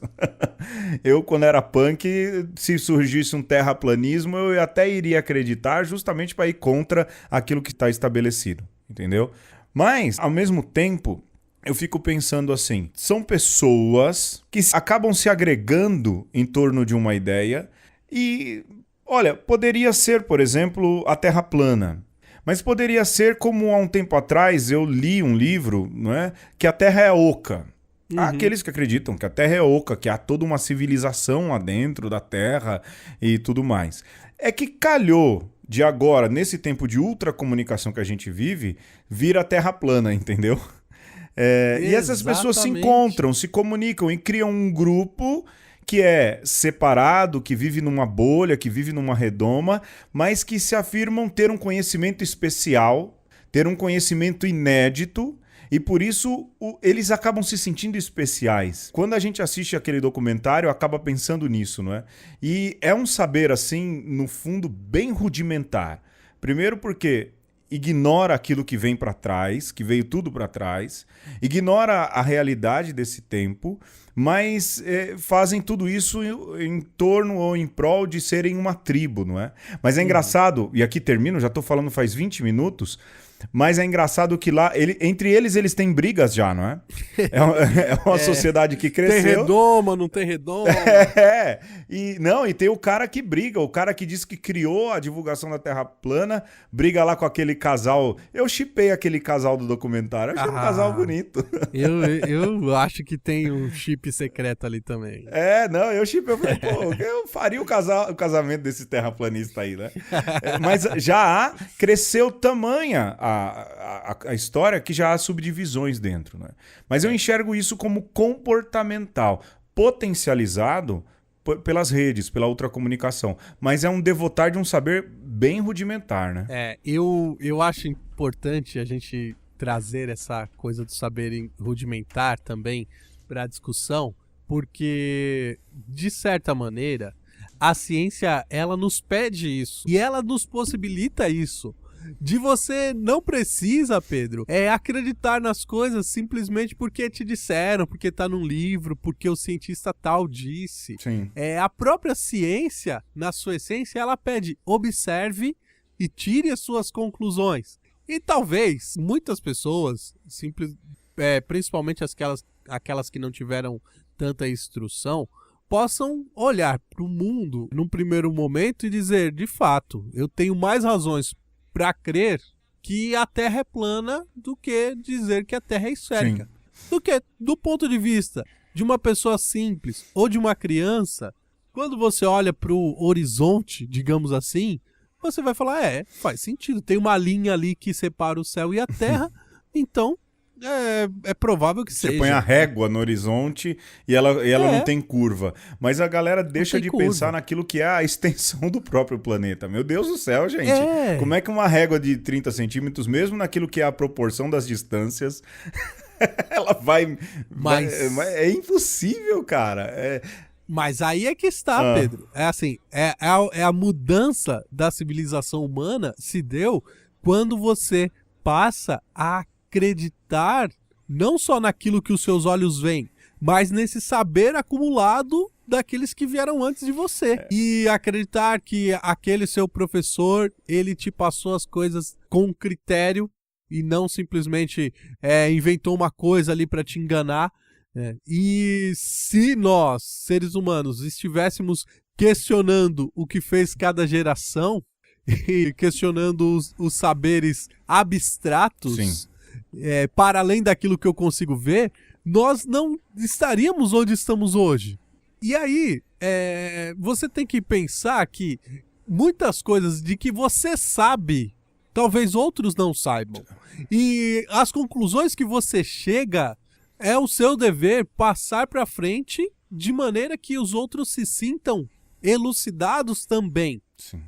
S1: Eu, quando era punk, se surgisse um terraplanismo, eu até iria acreditar justamente para ir contra aquilo que está estabelecido, entendeu? Mas, ao mesmo tempo, eu fico pensando assim, são pessoas que acabam se agregando em torno de uma ideia e, olha, poderia ser, por exemplo, a Terra plana. Mas poderia ser como há um tempo atrás eu li um livro, não é? Que a Terra é oca. Há aqueles que acreditam que a Terra é oca, que há toda uma civilização lá dentro da Terra e tudo mais. É que calhou de agora, nesse tempo de ultracomunicação que a gente vive, vir a Terra plana, entendeu? E essas pessoas se encontram, se comunicam e criam um grupo que é separado, que vive numa bolha, que vive numa redoma, mas que se afirmam ter um conhecimento especial, ter um conhecimento inédito, e por isso eles acabam se sentindo especiais. Quando a gente assiste aquele documentário, acaba pensando nisso, não é? E é um saber, assim, no fundo, bem rudimentar. Primeiro porque ignora aquilo que vem para trás, que veio tudo para trás, ignora a realidade desse tempo, mas fazem tudo isso em torno ou em prol de serem uma tribo, não é? Mas é engraçado, e aqui termino, já estou falando faz 20 minutos, mas é engraçado que lá, entre eles têm brigas já, não é? É uma sociedade que cresceu.
S2: Tem redoma, não tem redoma.
S1: E tem o cara que briga, o cara que diz que criou a divulgação da Terra plana, briga lá com aquele casal. Eu shippei aquele casal do documentário, achei um casal bonito.
S2: Eu acho que tem um chip secreto ali também.
S1: Eu shippei, eu falei, eu faria o casamento desse terraplanista aí, né? Mas já cresceu tamanha a história que já há subdivisões dentro, né? Mas eu enxergo isso como comportamental, potencializado pelas redes, pela ultracomunicação. Mas é um devotar de um saber bem rudimentar, né?
S2: Eu acho importante a gente trazer essa coisa do saber rudimentar também para a discussão, porque, de certa maneira, a ciência, ela nos pede isso e ela nos possibilita isso. De você não precisa, Pedro, acreditar nas coisas simplesmente porque te disseram, porque tá num livro, porque o cientista tal disse.
S1: Sim.
S2: A própria ciência, na sua essência, ela pede observe e tire as suas conclusões. E talvez muitas pessoas, principalmente aquelas que não tiveram tanta instrução, possam olhar para o mundo num primeiro momento e dizer, de fato, eu tenho mais razões para crer que a Terra é plana do que dizer que a Terra é esférica. Do ponto de vista de uma pessoa simples ou de uma criança, quando você olha para o horizonte, digamos assim, você vai falar, faz sentido, tem uma linha ali que separa o céu e a Terra, então é provável que seja.
S1: Você põe a régua no horizonte e ela não tem curva. Mas a galera deixa de pensar naquilo que é a extensão do próprio planeta. Meu Deus do céu, gente. Como é que uma régua de 30 centímetros, mesmo naquilo que é a proporção das distâncias, ela vai... É impossível, cara.
S2: Mas aí é que está, Pedro. É assim, a mudança da civilização humana se deu quando você passa a acreditar não só naquilo que os seus olhos veem, mas nesse saber acumulado daqueles que vieram antes de você. E acreditar que aquele seu professor, ele te passou as coisas com critério e não simplesmente inventou uma coisa ali para te enganar. E se nós, seres humanos, estivéssemos questionando o que fez cada geração e questionando os saberes abstratos, para além daquilo que eu consigo ver, nós não estaríamos onde estamos hoje. E aí, você tem que pensar que muitas coisas de que você sabe, talvez outros não saibam. E as conclusões que você chega, é o seu dever passar para frente de maneira que os outros se sintam elucidados também.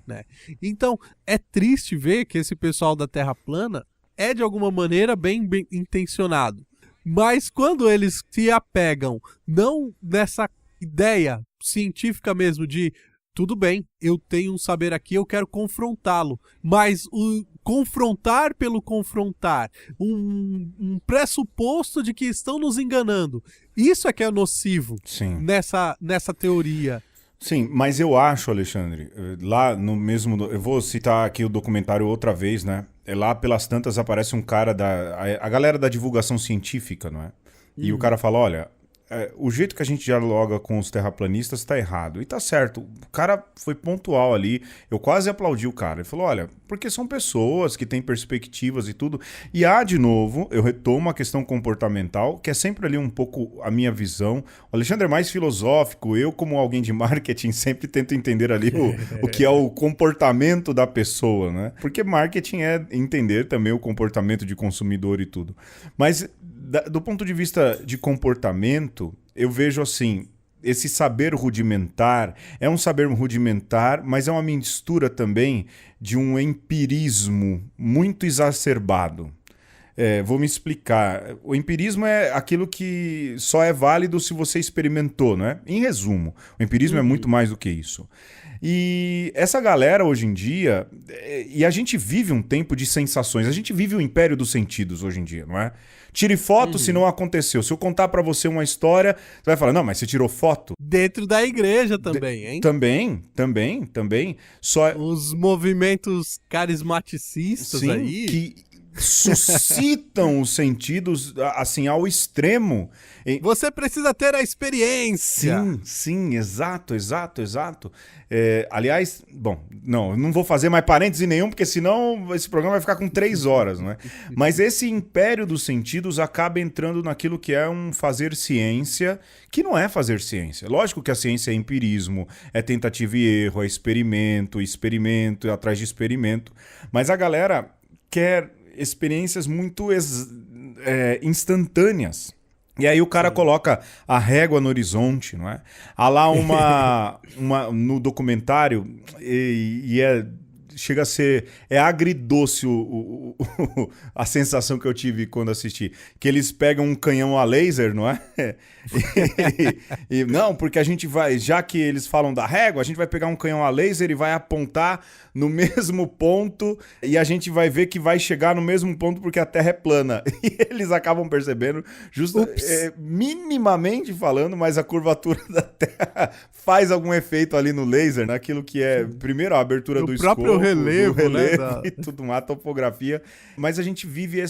S2: Né? Então, é triste ver que esse pessoal da Terra plana é de alguma maneira bem intencionado. Mas quando eles se apegam não nessa ideia científica mesmo de tudo bem, eu tenho um saber aqui, eu quero confrontá-lo, mas o confrontar pelo confrontar, um pressuposto de que estão nos enganando, isso é que é nocivo nessa teoria.
S1: Sim, mas eu acho, Alexandre, lá no mesmo... Eu vou citar aqui o documentário outra vez, né? Lá pelas tantas aparece um cara a galera da divulgação científica, não é? E o cara fala, olha, o jeito que a gente dialoga com os terraplanistas tá errado. E tá certo, o cara foi pontual ali, eu quase aplaudi o cara. Ele falou, olha, porque são pessoas que têm perspectivas e tudo. E de novo, eu retomo a questão comportamental, que é sempre ali um pouco a minha visão. O Alexandre é mais filosófico, eu como alguém de marketing sempre tento entender ali o que é o comportamento da pessoa, né? Porque marketing é entender também o comportamento de consumidor e tudo. Mas do ponto de vista de comportamento, eu vejo assim, esse saber rudimentar é um saber rudimentar, mas é uma mistura também de um empirismo muito exacerbado. Vou me explicar. O empirismo é aquilo que só é válido se você experimentou, né? Em resumo, o empirismo é muito mais do que isso. E essa galera hoje em dia, e a gente vive um tempo de sensações, a gente vive o império dos sentidos hoje em dia, não é? Tire foto se não aconteceu. Se eu contar pra você uma história, você vai falar, não, mas você tirou foto?
S2: Dentro da igreja também, hein?
S1: Também. Só...
S2: Os movimentos carismaticistas aí...
S1: que suscitam os sentidos assim ao extremo.
S2: Você precisa ter a experiência.
S1: Sim, exato. Aliás, bom, não vou fazer mais parêntese nenhum, porque senão esse programa vai ficar com 3 horas, não é? Mas esse império dos sentidos acaba entrando naquilo que é um fazer ciência, que não é fazer ciência. Lógico que a ciência é empirismo, é tentativa e erro, é experimento atrás de experimento. Mas a galera quer experiências muito instantâneas. E aí o cara coloca a régua no horizonte, não é? Há lá no documentário, chega a ser... É agridoce a sensação que eu tive quando assisti. Que eles pegam um canhão a laser, não é? Não, porque a gente vai... Já que eles falam da régua, a gente vai pegar um canhão a laser e vai apontar no mesmo ponto e a gente vai ver que vai chegar no mesmo ponto porque a Terra é plana. E eles acabam percebendo, minimamente falando, mas a curvatura da Terra faz algum efeito ali no laser, naquilo que é, primeiro, a abertura do escopo,
S2: próprio relevo, né?
S1: E tudo mais, a topografia. Mas a gente vive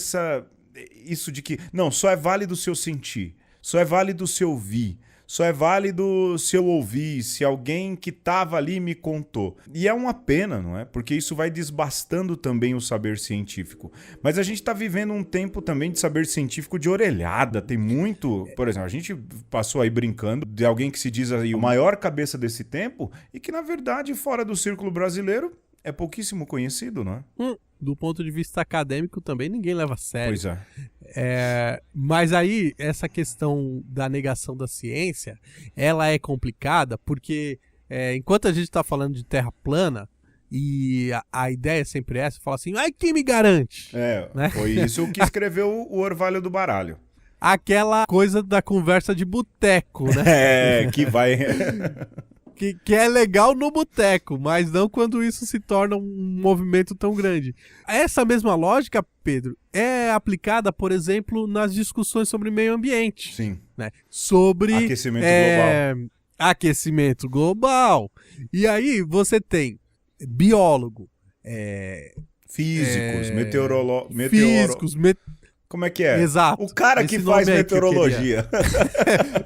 S1: isso de que, não, só é válido se eu sentir, só é válido se eu ouvir, só é válido se eu ouvir, se alguém que estava ali me contou. E é uma pena, não é? Porque isso vai desbastando também o saber científico. Mas a gente está vivendo um tempo também de saber científico de orelhada. Tem muito... Por exemplo, a gente passou aí brincando de alguém que se diz aí o maior cabeça desse tempo e que, na verdade, fora do círculo brasileiro, é pouquíssimo conhecido, não é?
S2: Do ponto de vista acadêmico também ninguém leva a sério.
S1: Pois é.
S2: Mas aí, essa questão da negação da ciência, ela é complicada porque enquanto a gente está falando de terra plana, e a ideia é sempre essa, fala assim, quem me garante?
S1: Né? Foi isso que escreveu o Orvalho do Baralho.
S2: Aquela coisa da conversa de boteco, né?
S1: Que vai...
S2: Que é legal no boteco, mas não quando isso se torna um movimento tão grande. Essa mesma lógica, Pedro, é aplicada, por exemplo, nas discussões sobre meio ambiente.
S1: Sim.
S2: Né? Sobre
S1: aquecimento global.
S2: aquecimento global. E aí você tem biólogo,
S1: Físicos,
S2: físicos,
S1: Como é que é?
S2: Exato.
S1: O cara que faz meteorologia.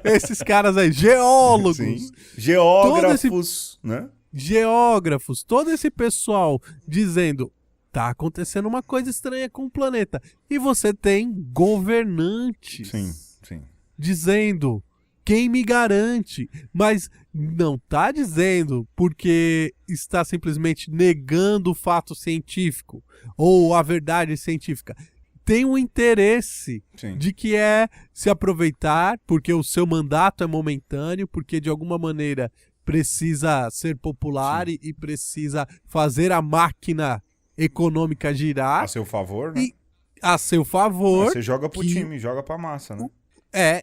S2: Esses caras aí, geólogos.
S1: Sim. Geógrafos, né?
S2: Geógrafos, todo esse pessoal dizendo, tá acontecendo uma coisa estranha com o planeta. E você tem governantes
S1: Sim.
S2: dizendo, quem me garante? Mas não tá dizendo porque está simplesmente negando o fato científico ou a verdade científica. Tem um interesse de que é se aproveitar, porque o seu mandato é momentâneo, porque de alguma maneira precisa ser popular e precisa fazer a máquina econômica girar.
S1: A seu favor, né?
S2: A seu favor.
S1: Você joga pro time, joga pra massa, né?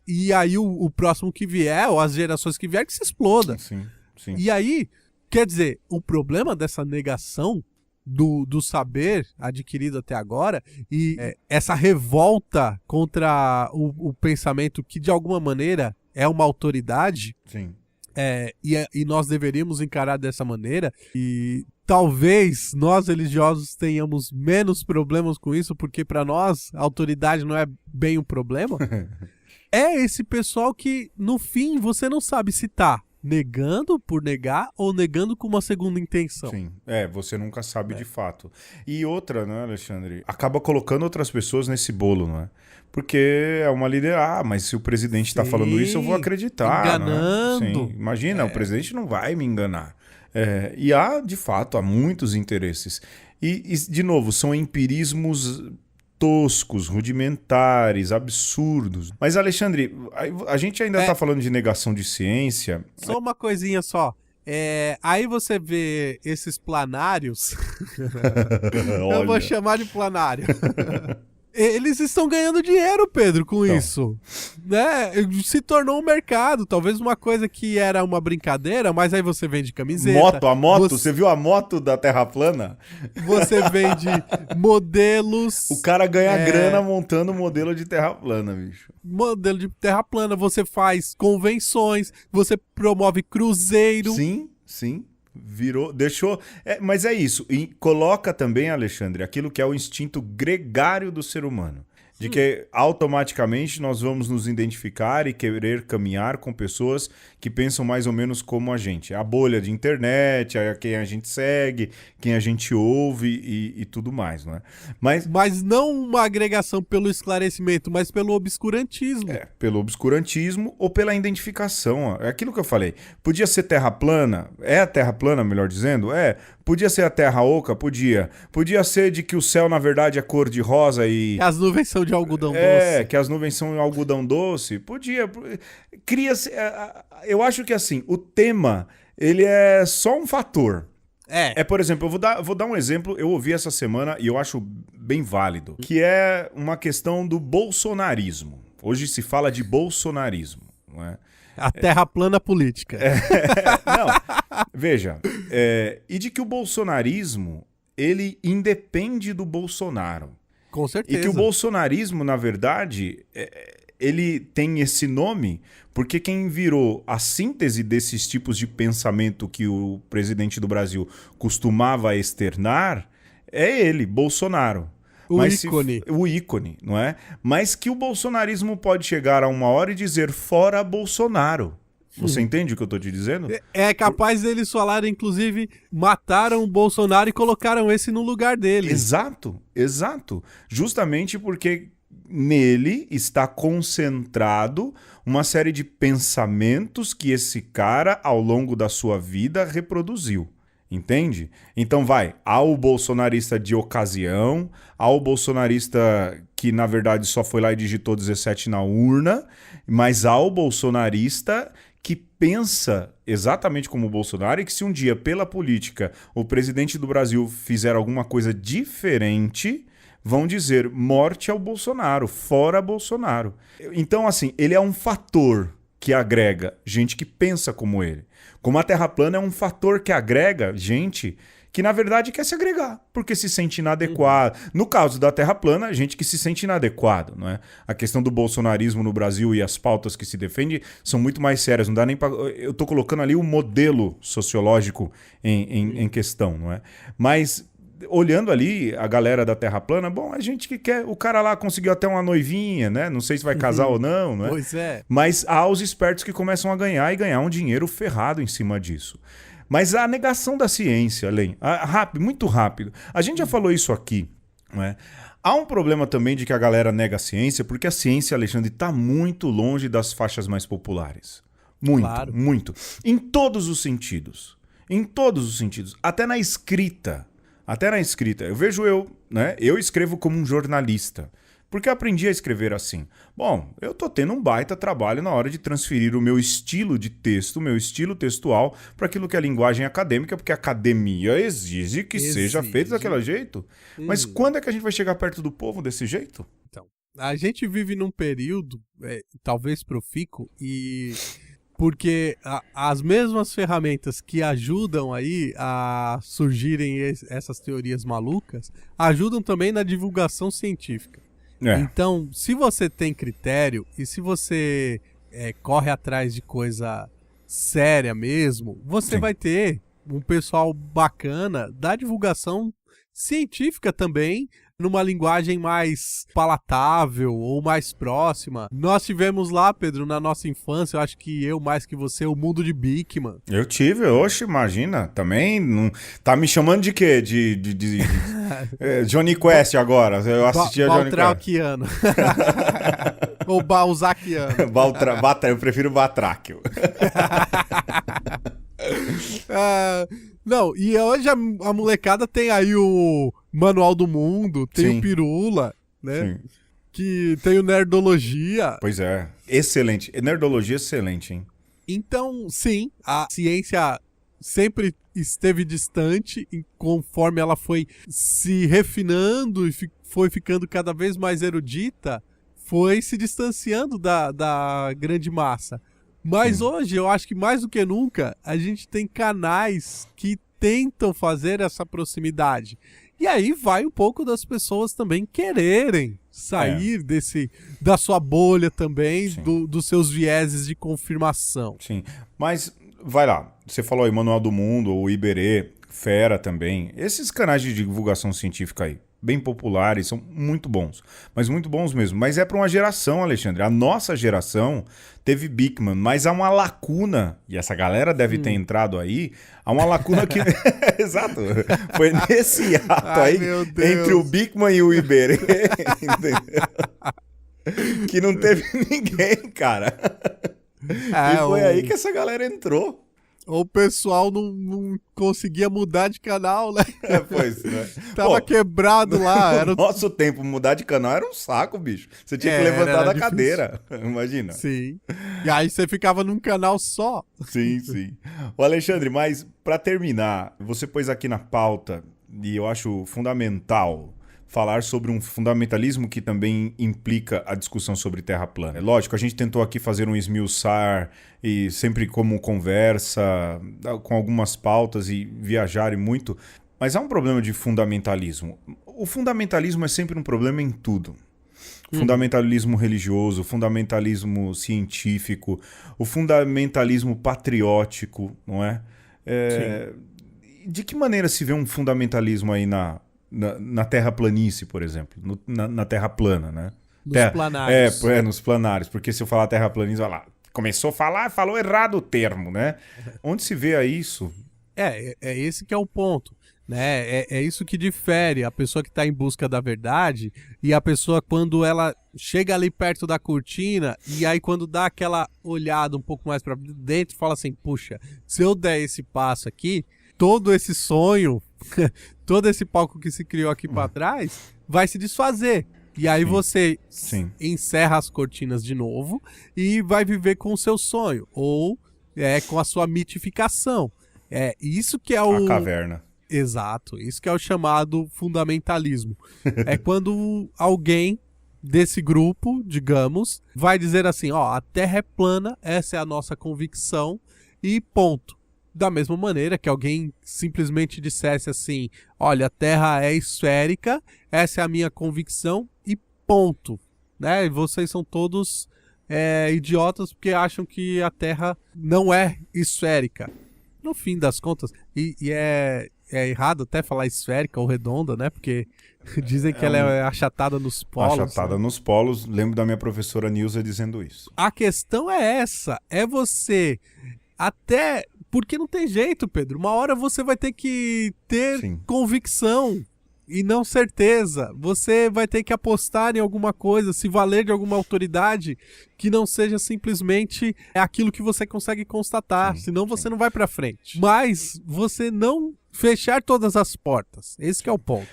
S2: E aí o próximo que vier, ou as gerações que vier, que se exploda.
S1: Sim.
S2: E aí, quer dizer, o problema dessa negação do saber adquirido até agora e essa revolta contra o pensamento que de alguma maneira é uma autoridade, e nós deveríamos encarar dessa maneira, e talvez nós religiosos tenhamos menos problemas com isso, porque para nós a autoridade não é bem um problema. É esse pessoal que no fim você não sabe se tá negando por negar ou negando com uma segunda intenção.
S1: Sim, você nunca sabe de fato. E outra, né, Alexandre? Acaba colocando outras pessoas nesse bolo, não é? Porque é uma liderança. Mas se o presidente tá falando isso, eu vou acreditar.
S2: Enganando.
S1: Né? Sim, imagina, o presidente não vai me enganar. E de fato, há muitos interesses. E, de novo, são empirismos toscos, rudimentares, absurdos. Mas, Alexandre, a gente ainda tá falando de negação de ciência.
S2: Só uma coisinha só. Aí você vê esses planários. Eu vou chamar de planário. Eles estão ganhando dinheiro, Pedro, com isso. Né? Se tornou um mercado. Talvez uma coisa que era uma brincadeira, mas aí você vende camiseta.
S1: A moto? Você viu a moto da Terra plana?
S2: Você vende modelos.
S1: O cara ganha grana montando modelo de Terra plana, bicho.
S2: Modelo de Terra plana. Você faz convenções, você promove cruzeiro.
S1: Sim. Deixou. Mas é isso. E coloca também, Alexandre, aquilo que é o instinto gregário do ser humano. De que automaticamente nós vamos nos identificar e querer caminhar com pessoas que pensam mais ou menos como a gente. A bolha de internet, quem a gente segue, quem a gente ouve e tudo mais, não é?
S2: Mas não uma agregação pelo esclarecimento, mas pelo obscurantismo.
S1: Pelo obscurantismo ou pela identificação. É aquilo que eu falei. Podia ser terra plana? É a terra plana, melhor dizendo? Podia ser a terra oca? Podia. Podia ser de que o céu, na verdade, é cor de rosa e...
S2: As nuvens são de algodão doce.
S1: Que as nuvens são de algodão doce. Podia. Cria-se... Eu acho que, assim, o tema, ele é só um fator. Por exemplo, eu vou dar um exemplo, eu ouvi essa semana e eu acho bem válido, que é uma questão do bolsonarismo. Hoje se fala de bolsonarismo, não é?
S2: A terra plana política.
S1: Não, veja, e de que o bolsonarismo, ele independe do Bolsonaro.
S2: Com certeza.
S1: E que o bolsonarismo, na verdade, ele tem esse nome porque quem virou a síntese desses tipos de pensamento que o presidente do Brasil costumava externar é ele, Bolsonaro. O ícone, não é? Mas que o bolsonarismo pode chegar a uma hora e dizer fora Bolsonaro. Você entende o que eu tô te dizendo?
S2: É capaz deles falarem, inclusive, mataram o Bolsonaro e colocaram esse no lugar dele.
S1: Exato. Justamente porque nele está concentrado uma série de pensamentos que esse cara, ao longo da sua vida, reproduziu. Entende? Então há o bolsonarista de ocasião, há o bolsonarista que na verdade só foi lá e digitou 17 na urna, mas há o bolsonarista que pensa exatamente como o Bolsonaro e que se um dia pela política o presidente do Brasil fizer alguma coisa diferente, vão dizer morte ao Bolsonaro, fora Bolsonaro. Então assim, ele é um fator que agrega gente que pensa como ele. Como a Terra plana é um fator que agrega gente que na verdade quer se agregar, porque se sente inadequado. No caso da Terra plana, gente que se sente inadequado, não é? A questão do bolsonarismo no Brasil e as pautas que se defende são muito mais sérias, não dá nem para... Eu tô colocando ali o modelo sociológico em questão, não é? Mas olhando ali a galera da Terra plana, bom, é gente que quer... O cara lá conseguiu até uma noivinha, né? Não sei se vai casar ou não é?
S2: Pois é.
S1: Mas há os espertos que começam a ganhar e ganhar um dinheiro ferrado em cima disso. Mas a negação da ciência, Len, muito rápido. A gente já falou isso aqui, não é? Há um problema também de que a galera nega a ciência, porque a ciência, Alexandre, está muito longe das faixas mais populares. Muito,
S2: Claro.
S1: muito. Em todos os sentidos. Em todos os sentidos. Até na escrita. Eu vejo né? Eu escrevo como um jornalista. Porque eu aprendi a escrever assim. Bom, eu tô tendo um baita trabalho na hora de transferir o meu estilo de texto, o meu estilo textual, para aquilo que é linguagem acadêmica, porque a academia exige que seja feito daquele jeito. Mas quando é que a gente vai chegar perto do povo desse jeito?
S2: Então, a gente vive num período, talvez profícuo, e porque as mesmas ferramentas que ajudam aí a surgirem essas teorias malucas, ajudam também na divulgação científica. Então, se você tem critério e se você corre atrás de coisa séria mesmo, você vai ter um pessoal bacana da divulgação científica também, numa linguagem mais palatável ou mais próxima. Nós tivemos lá, Pedro, na nossa infância, eu acho que eu mais que você, o Mundo de Bikman.
S1: Eu tive, oxe, imagina, também, não... tá me chamando de quê? De Johnny Quest agora, eu assistia Johnny Quest.
S2: Baltraquiano. Ou Balzaquiano.
S1: Eu prefiro Batráquio.
S2: Não, e hoje a molecada tem aí o Manual do Mundo, tem o Pirula, né?
S1: Sim.
S2: Que tem o Nerdologia.
S1: Pois é, excelente. Nerdologia excelente, hein?
S2: Então, sim, a ciência sempre esteve distante e conforme ela foi se refinando e foi ficando cada vez mais erudita, foi se distanciando da grande massa. Mas hoje, eu acho que mais do que nunca, a gente tem canais que tentam fazer essa proximidade. E aí vai um pouco das pessoas também quererem sair da sua bolha também, dos seus vieses de confirmação.
S1: Sim, mas vai lá. Você falou aí Manual do Mundo, o Iberê, Fera também. Esses canais de divulgação científica aí, bem populares, são muito bons. Mas muito bons mesmo. Mas é para uma geração, Alexandre. A nossa geração teve Bikman, mas há uma lacuna, e essa galera deve ter entrado aí, há uma lacuna que... Exato. Foi nesse ato aí, entre o Bikman e o Iberê, entendeu? Que não teve ninguém, cara. E foi aí que essa galera entrou.
S2: O pessoal não conseguia mudar de canal, né?
S1: Pois, né?
S2: Tava quebrado lá.
S1: No nosso tempo, mudar de canal era um saco, bicho. Você tinha que levantar da cadeira, imagina.
S2: Sim. E aí você ficava num canal só.
S1: Sim, sim. Ô Alexandre, mas pra terminar, você pôs aqui na pauta, e eu acho fundamental falar sobre um fundamentalismo que também implica a discussão sobre terra plana. É lógico, a gente tentou aqui fazer um esmiuçar e sempre como conversa, com algumas pautas e viajar e muito, mas há um problema de fundamentalismo. O fundamentalismo é sempre um problema em tudo. Fundamentalismo religioso, fundamentalismo científico, o fundamentalismo patriótico, não é? De que maneira se vê um fundamentalismo aí na terraplanice, por exemplo, na terra plana, né?
S2: Nos planários.
S1: Nos planários, porque se eu falar terraplanismo, olha lá, começou a falar, falou errado o termo, né? Onde se vê isso?
S2: É esse que é o ponto, né? É isso que difere a pessoa que está em busca da verdade e a pessoa quando ela chega ali perto da cortina e aí quando dá aquela olhada um pouco mais para dentro, fala assim, puxa, se eu der esse passo aqui, todo esse sonho, todo esse palco que se criou aqui para trás, vai se desfazer. E aí você encerra as cortinas de novo e vai viver com o seu sonho. Ou com a sua mitificação. É isso que é o...
S1: A caverna.
S2: Exato. Isso que é o chamado fundamentalismo. É quando alguém desse grupo, digamos, vai dizer assim, ó, a Terra é plana, essa é a nossa convicção e ponto. Da mesma maneira que alguém simplesmente dissesse assim, olha, a Terra é esférica, essa é a minha convicção e ponto. Né? E vocês são todos idiotas porque acham que a Terra não é esférica. No fim das contas, e é errado até falar esférica ou redonda, né? Porque dizem que ela é achatada nos polos.
S1: Achatada nos polos. Lembro da minha professora Nilza dizendo isso.
S2: A questão é essa. É você até... Porque não tem jeito, Pedro. Uma hora você vai ter que ter convicção e não certeza. Você vai ter que apostar em alguma coisa, se valer de alguma autoridade que não seja simplesmente aquilo que você consegue constatar. Senão você não vai pra frente. Mas você não fechar todas as portas. Esse que é o ponto.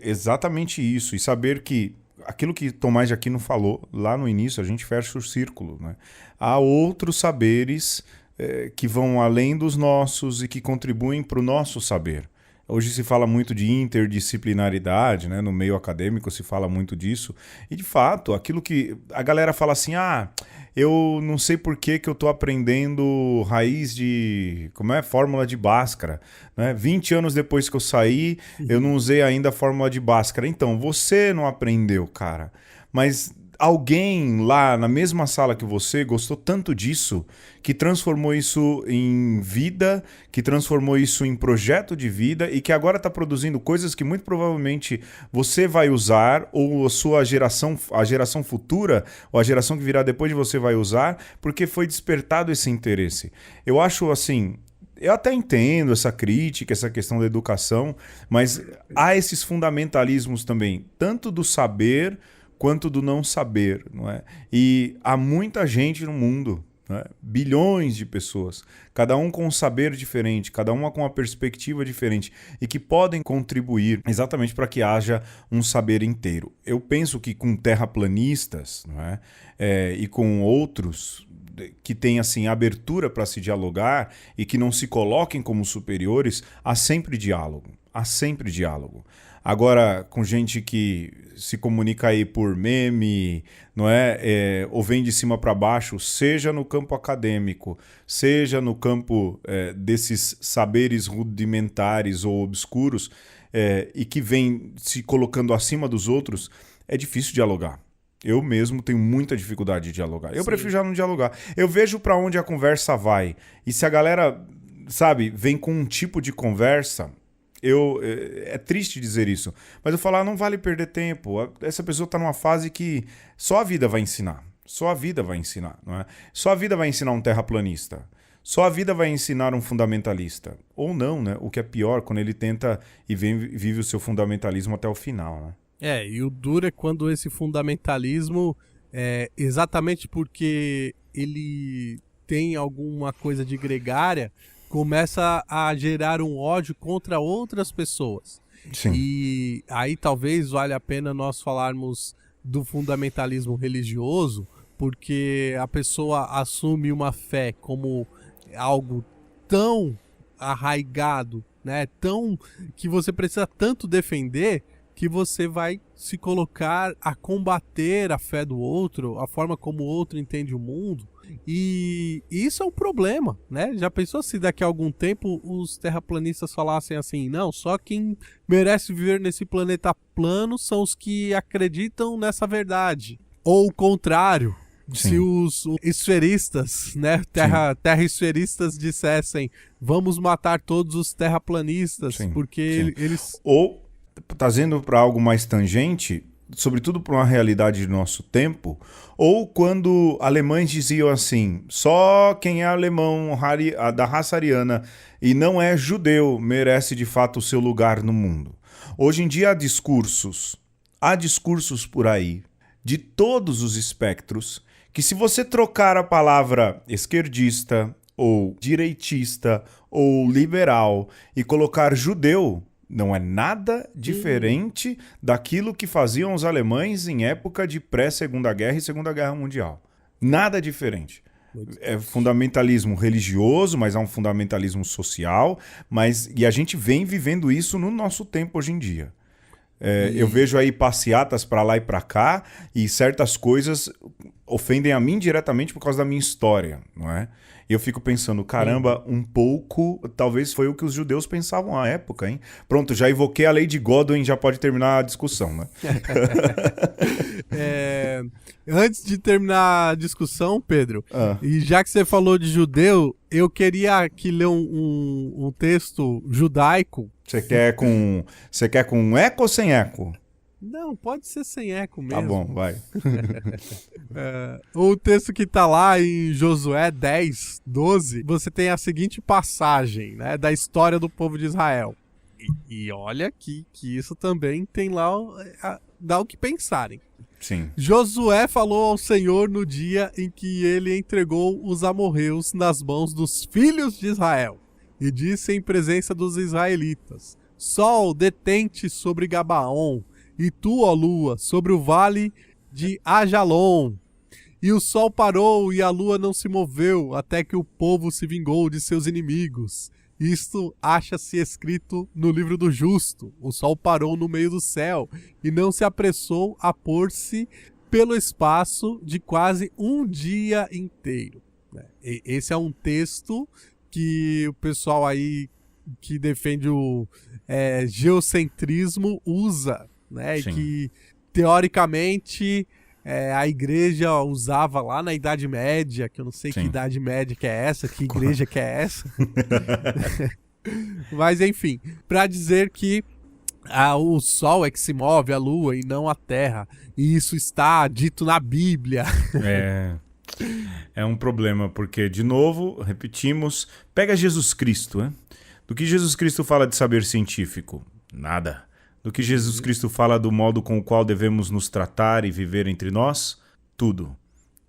S1: Exatamente isso. E saber que aquilo que Tomás de Aquino falou lá no início, a gente fecha o círculo, né? Há outros saberes que vão além dos nossos e que contribuem para o nosso saber. Hoje se fala muito de interdisciplinaridade, né? No meio acadêmico se fala muito disso. E, de fato, aquilo que a galera fala assim, eu não sei por que eu estou aprendendo raiz de... Fórmula de Bhaskara. Né? 20 anos depois que eu saí, eu não usei ainda a fórmula de Bhaskara. Então, você não aprendeu, cara. Mas... alguém lá na mesma sala que você gostou tanto disso, que transformou isso em vida, que transformou isso em projeto de vida e que agora está produzindo coisas que muito provavelmente você vai usar ou a sua geração, a geração futura ou a geração que virá depois de você vai usar, porque foi despertado esse interesse. Eu acho assim... Eu até entendo essa crítica, essa questão da educação, mas há esses fundamentalismos também, tanto do saber... quanto do não saber, não é? E há muita gente no mundo, né? Bilhões de pessoas, cada um com um saber diferente, cada uma com uma perspectiva diferente e que podem contribuir exatamente para que haja um saber inteiro. Eu penso que com terraplanistas, não é? E com outros que têm assim, abertura para se dialogar e que não se coloquem como superiores, há sempre diálogo. Há sempre diálogo. Agora, com gente que se comunica aí por meme, não é? Ou vem de cima para baixo, seja no campo acadêmico, seja no campo desses saberes rudimentares ou obscuros, e que vem se colocando acima dos outros, é difícil dialogar. Eu mesmo tenho muita dificuldade de dialogar. Eu prefiro já não dialogar. Eu vejo para onde a conversa vai. E se a galera, sabe, vem com um tipo de conversa... é triste dizer isso, mas eu falo, não vale perder tempo. Essa pessoa está numa fase que só a vida vai ensinar. Só a vida vai ensinar, não é? Só a vida vai ensinar um terraplanista. Só a vida vai ensinar um fundamentalista. Ou não, né? O que é pior, quando ele tenta e vive o seu fundamentalismo até o final, né?
S2: E o duro é quando esse fundamentalismo, exatamente porque ele tem alguma coisa de gregária, começa a gerar um ódio contra outras pessoas.
S1: Sim.
S2: E aí talvez valha a pena nós falarmos do fundamentalismo religioso, porque a pessoa assume uma fé como algo tão arraigado, né? Tão que você precisa tanto defender, que você vai se colocar a combater a fé do outro, a forma como o outro entende o mundo. E isso é um problema, né? Já pensou se daqui a algum tempo os terraplanistas falassem assim, não, só quem merece viver nesse planeta plano são os que acreditam nessa verdade. Ou o contrário, se os esferistas, né, terra-esferistas dissessem, vamos matar todos os terraplanistas, porque eles...
S1: Ou, trazendo para algo mais tangente... sobretudo para uma realidade do nosso tempo, ou quando alemães diziam assim, só quem é alemão da raça ariana e não é judeu merece de fato o seu lugar no mundo. Hoje em dia há discursos por aí, de todos os espectros, que se você trocar a palavra esquerdista, ou direitista, ou liberal, e colocar judeu, não é nada diferente daquilo que faziam os alemães em época de pré-Segunda Guerra e Segunda Guerra Mundial. Nada diferente. É fundamentalismo religioso, mas há um fundamentalismo social, e a gente vem vivendo isso no nosso tempo hoje em dia. Eu vejo aí passeatas pra lá e pra cá, e certas coisas ofendem a mim diretamente por causa da minha história, não é? E eu fico pensando, caramba, um pouco, talvez foi o que os judeus pensavam à época, hein? Pronto, já invoquei a lei de Godwin, já pode terminar a discussão, né?
S2: Antes de terminar a discussão, Pedro, e já que você falou de judeu, eu queria aqui ler um texto judaico.
S1: Você quer com eco ou sem eco?
S2: Não, pode ser sem eco mesmo.
S1: Tá bom, vai.
S2: O texto que tá lá em Josué 10, 12, você tem a seguinte passagem, né, da história do povo de Israel. E olha que isso também tem lá, dá o que pensarem.
S1: Sim.
S2: Josué falou ao Senhor no dia em que ele entregou os amorreus nas mãos dos filhos de Israel, e disse em presença dos israelitas: Sol, detente sobre Gabaon, e tu, ó lua, sobre o vale de Ajalon. E o sol parou e a lua não se moveu, até que o povo se vingou de seus inimigos. Isto acha-se escrito no livro do justo. O sol parou no meio do céu e não se apressou a pôr-se pelo espaço de quase um dia inteiro. Esse é um texto que o pessoal aí que defende o geocentrismo usa, né? E que, teoricamente, a igreja usava lá na Idade Média, que eu não sei que Idade Média que é essa, que igreja que é essa. Mas, enfim, para dizer que o Sol é que se move, a Lua, e não a Terra. E isso está dito na Bíblia.
S1: É um problema, porque, de novo, repetimos, pega Jesus Cristo, né? Do que Jesus Cristo fala de saber científico? Nada. Do que Jesus Cristo fala do modo com o qual devemos nos tratar e viver entre nós? Tudo.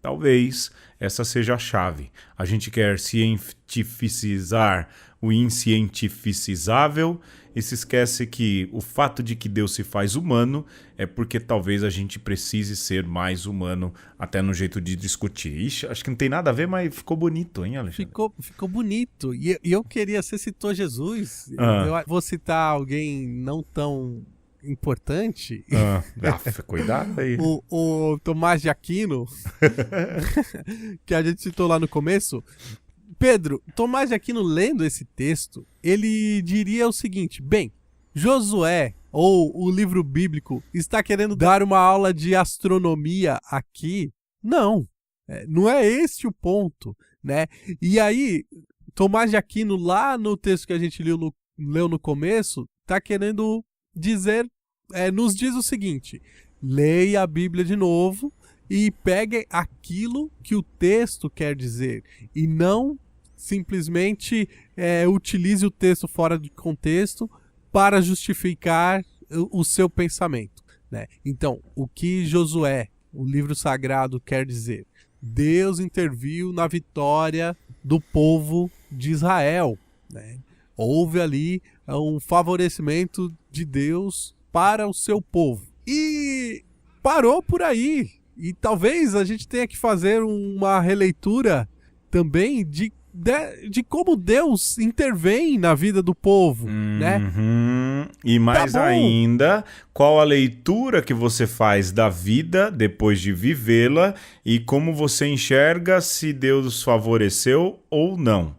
S1: Talvez essa seja a chave. A gente quer cientificizar o inscientificizável e se esquece que o fato de que Deus se faz humano é porque talvez a gente precise ser mais humano até no jeito de discutir. Ixi, acho que não tem nada a ver, mas ficou bonito, hein, Alexandre?
S2: Ficou bonito. E eu queria, você citou Jesus, eu vou citar alguém não tão importante.
S1: Cuidado aí.
S2: O Tomás de Aquino, que a gente citou lá no começo. Pedro, Tomás de Aquino, lendo esse texto, ele diria o seguinte: bem, Josué, ou o livro bíblico, está querendo dar uma aula de astronomia aqui? Não, não é esse o ponto, né? E aí, Tomás de Aquino, lá no texto que a gente leu no começo, está querendo dizer, nos diz o seguinte: leia a Bíblia de novo e pegue aquilo que o texto quer dizer, e não simplesmente utilize o texto fora de contexto para justificar o seu pensamento, né? Então, o que Josué, o livro sagrado, quer dizer? Deus interviu na vitória do povo de Israel, né? Houve ali um favorecimento de Deus para o seu povo. E parou por aí. E talvez a gente tenha que fazer uma releitura também de como Deus intervém na vida do povo, né?
S1: E mais ainda, qual a leitura que você faz da vida depois de vivê-la e como você enxerga se Deus favoreceu ou não.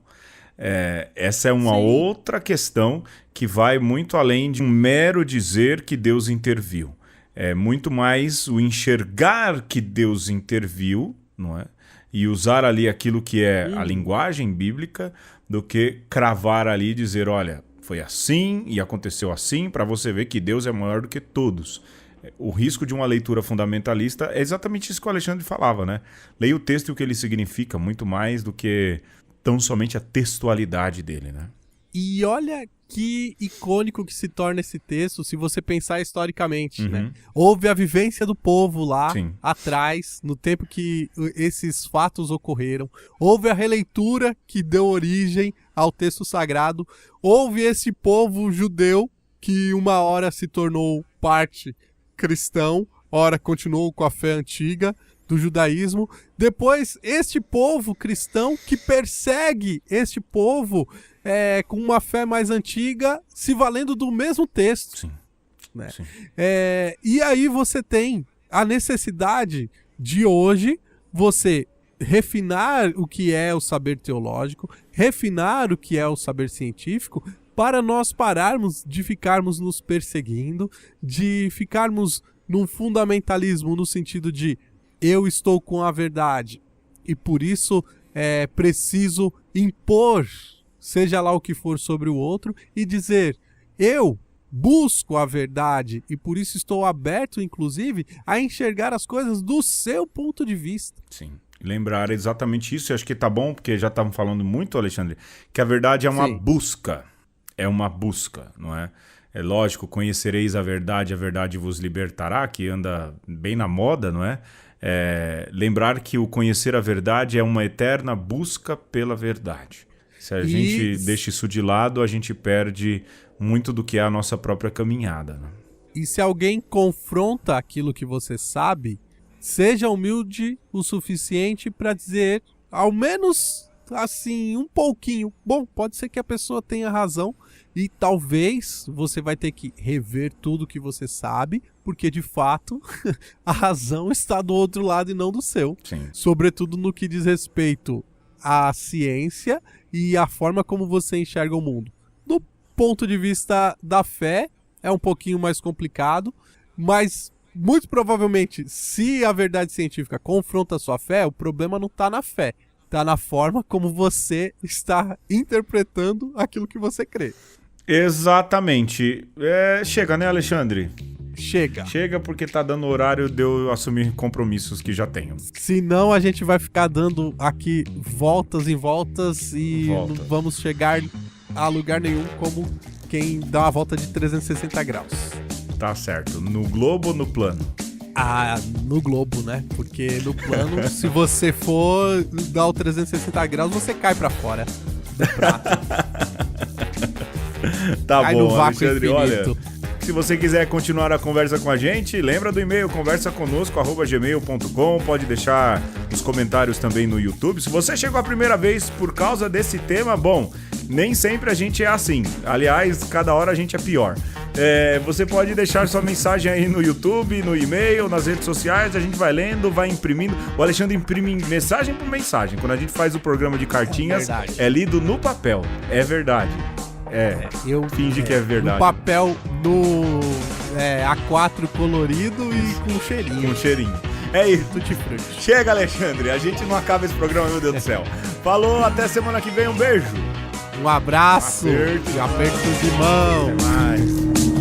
S1: Essa é uma outra questão que vai muito além de um mero dizer que Deus interviu. É muito mais o enxergar que Deus interviu, não é? E usar ali aquilo que é a linguagem bíblica, do que cravar ali e dizer, olha, foi assim e aconteceu assim, para você ver que Deus é maior do que todos. O risco de uma leitura fundamentalista é exatamente isso que o Alexandre falava, né? Leia o texto e o que ele significa, muito mais do que tão somente a textualidade dele, né?
S2: E olha que icônico que se torna esse texto, se você pensar historicamente, né? Houve a vivência do povo lá atrás, no tempo que esses fatos ocorreram. Houve a releitura que deu origem ao texto sagrado. Houve esse povo judeu que uma hora se tornou parte cristão, ora continuou com a fé antiga do judaísmo. Depois, este povo cristão que persegue este povo com uma fé mais antiga, se valendo do mesmo texto.
S1: Sim.
S2: né? E aí você tem a necessidade de hoje você refinar o que é o saber teológico, refinar o que é o saber científico, para nós pararmos de ficarmos nos perseguindo, de ficarmos num fundamentalismo no sentido de eu estou com a verdade e por isso preciso impor, seja lá o que for, sobre o outro e dizer, eu busco a verdade e por isso estou aberto, inclusive, a enxergar as coisas do seu ponto de vista.
S1: Sim. Lembrar exatamente isso, e acho que tá bom, porque já estavam falando muito, Alexandre, que a verdade é uma busca. É uma busca, não é? É lógico, conhecereis a verdade vos libertará, que anda bem na moda, não é? Lembrar que o conhecer a verdade é uma eterna busca pela verdade. Se a gente deixa isso de lado, a gente perde muito do que é a nossa própria caminhada. Né?
S2: E se alguém confronta aquilo que você sabe, seja humilde o suficiente para dizer, ao menos assim, um pouquinho. Bom, pode ser que a pessoa tenha razão e talvez você vai ter que rever tudo que você sabe, porque de fato a razão está do outro lado e não do seu.
S1: Sim.
S2: Sobretudo no que diz respeito à ciência e à forma como você enxerga o mundo. Do ponto de vista da fé, é um pouquinho mais complicado, mas muito provavelmente, se a verdade científica confronta a sua fé, o problema não está na fé, está na forma como você está interpretando aquilo que você crê.
S1: Exatamente. Chega, né, Alexandre?
S2: Chega.
S1: Chega porque tá dando horário de eu assumir compromissos que já tenho.
S2: Senão a gente vai ficar dando aqui voltas em voltas e não vamos chegar a lugar nenhum como quem dá uma volta de 360 graus.
S1: Tá certo. No globo ou no plano?
S2: No globo, né? Porque no plano, se você for dar o 360 graus, você cai pra fora do prato.
S1: Tá
S2: cai
S1: bom,
S2: no vácuo
S1: Alexandre,
S2: infinito.
S1: olha... Se você quiser continuar a conversa com a gente, lembra do e-mail conversaconosco@gmail.com. Pode deixar os comentários também no YouTube. Se você chegou a primeira vez por causa desse tema, bom, nem sempre a gente é assim. Aliás, cada hora a gente é pior. Você pode deixar sua mensagem aí no YouTube, no e-mail, nas redes sociais. A gente vai lendo, vai imprimindo. O Alexandre imprime mensagem por mensagem. Quando a gente faz o programa de cartinhas, é lido no papel. É verdade. Eu finge que é verdade.
S2: Um papel no A4 colorido e com cheirinho.
S1: Com cheirinho. É isso.
S2: Tutti-frutti.
S1: Chega, Alexandre. A gente não acaba esse programa, meu Deus do céu. Falou, até semana que vem. Um beijo.
S2: Um abraço.
S1: Um aperto
S2: de mão.
S1: Até mais.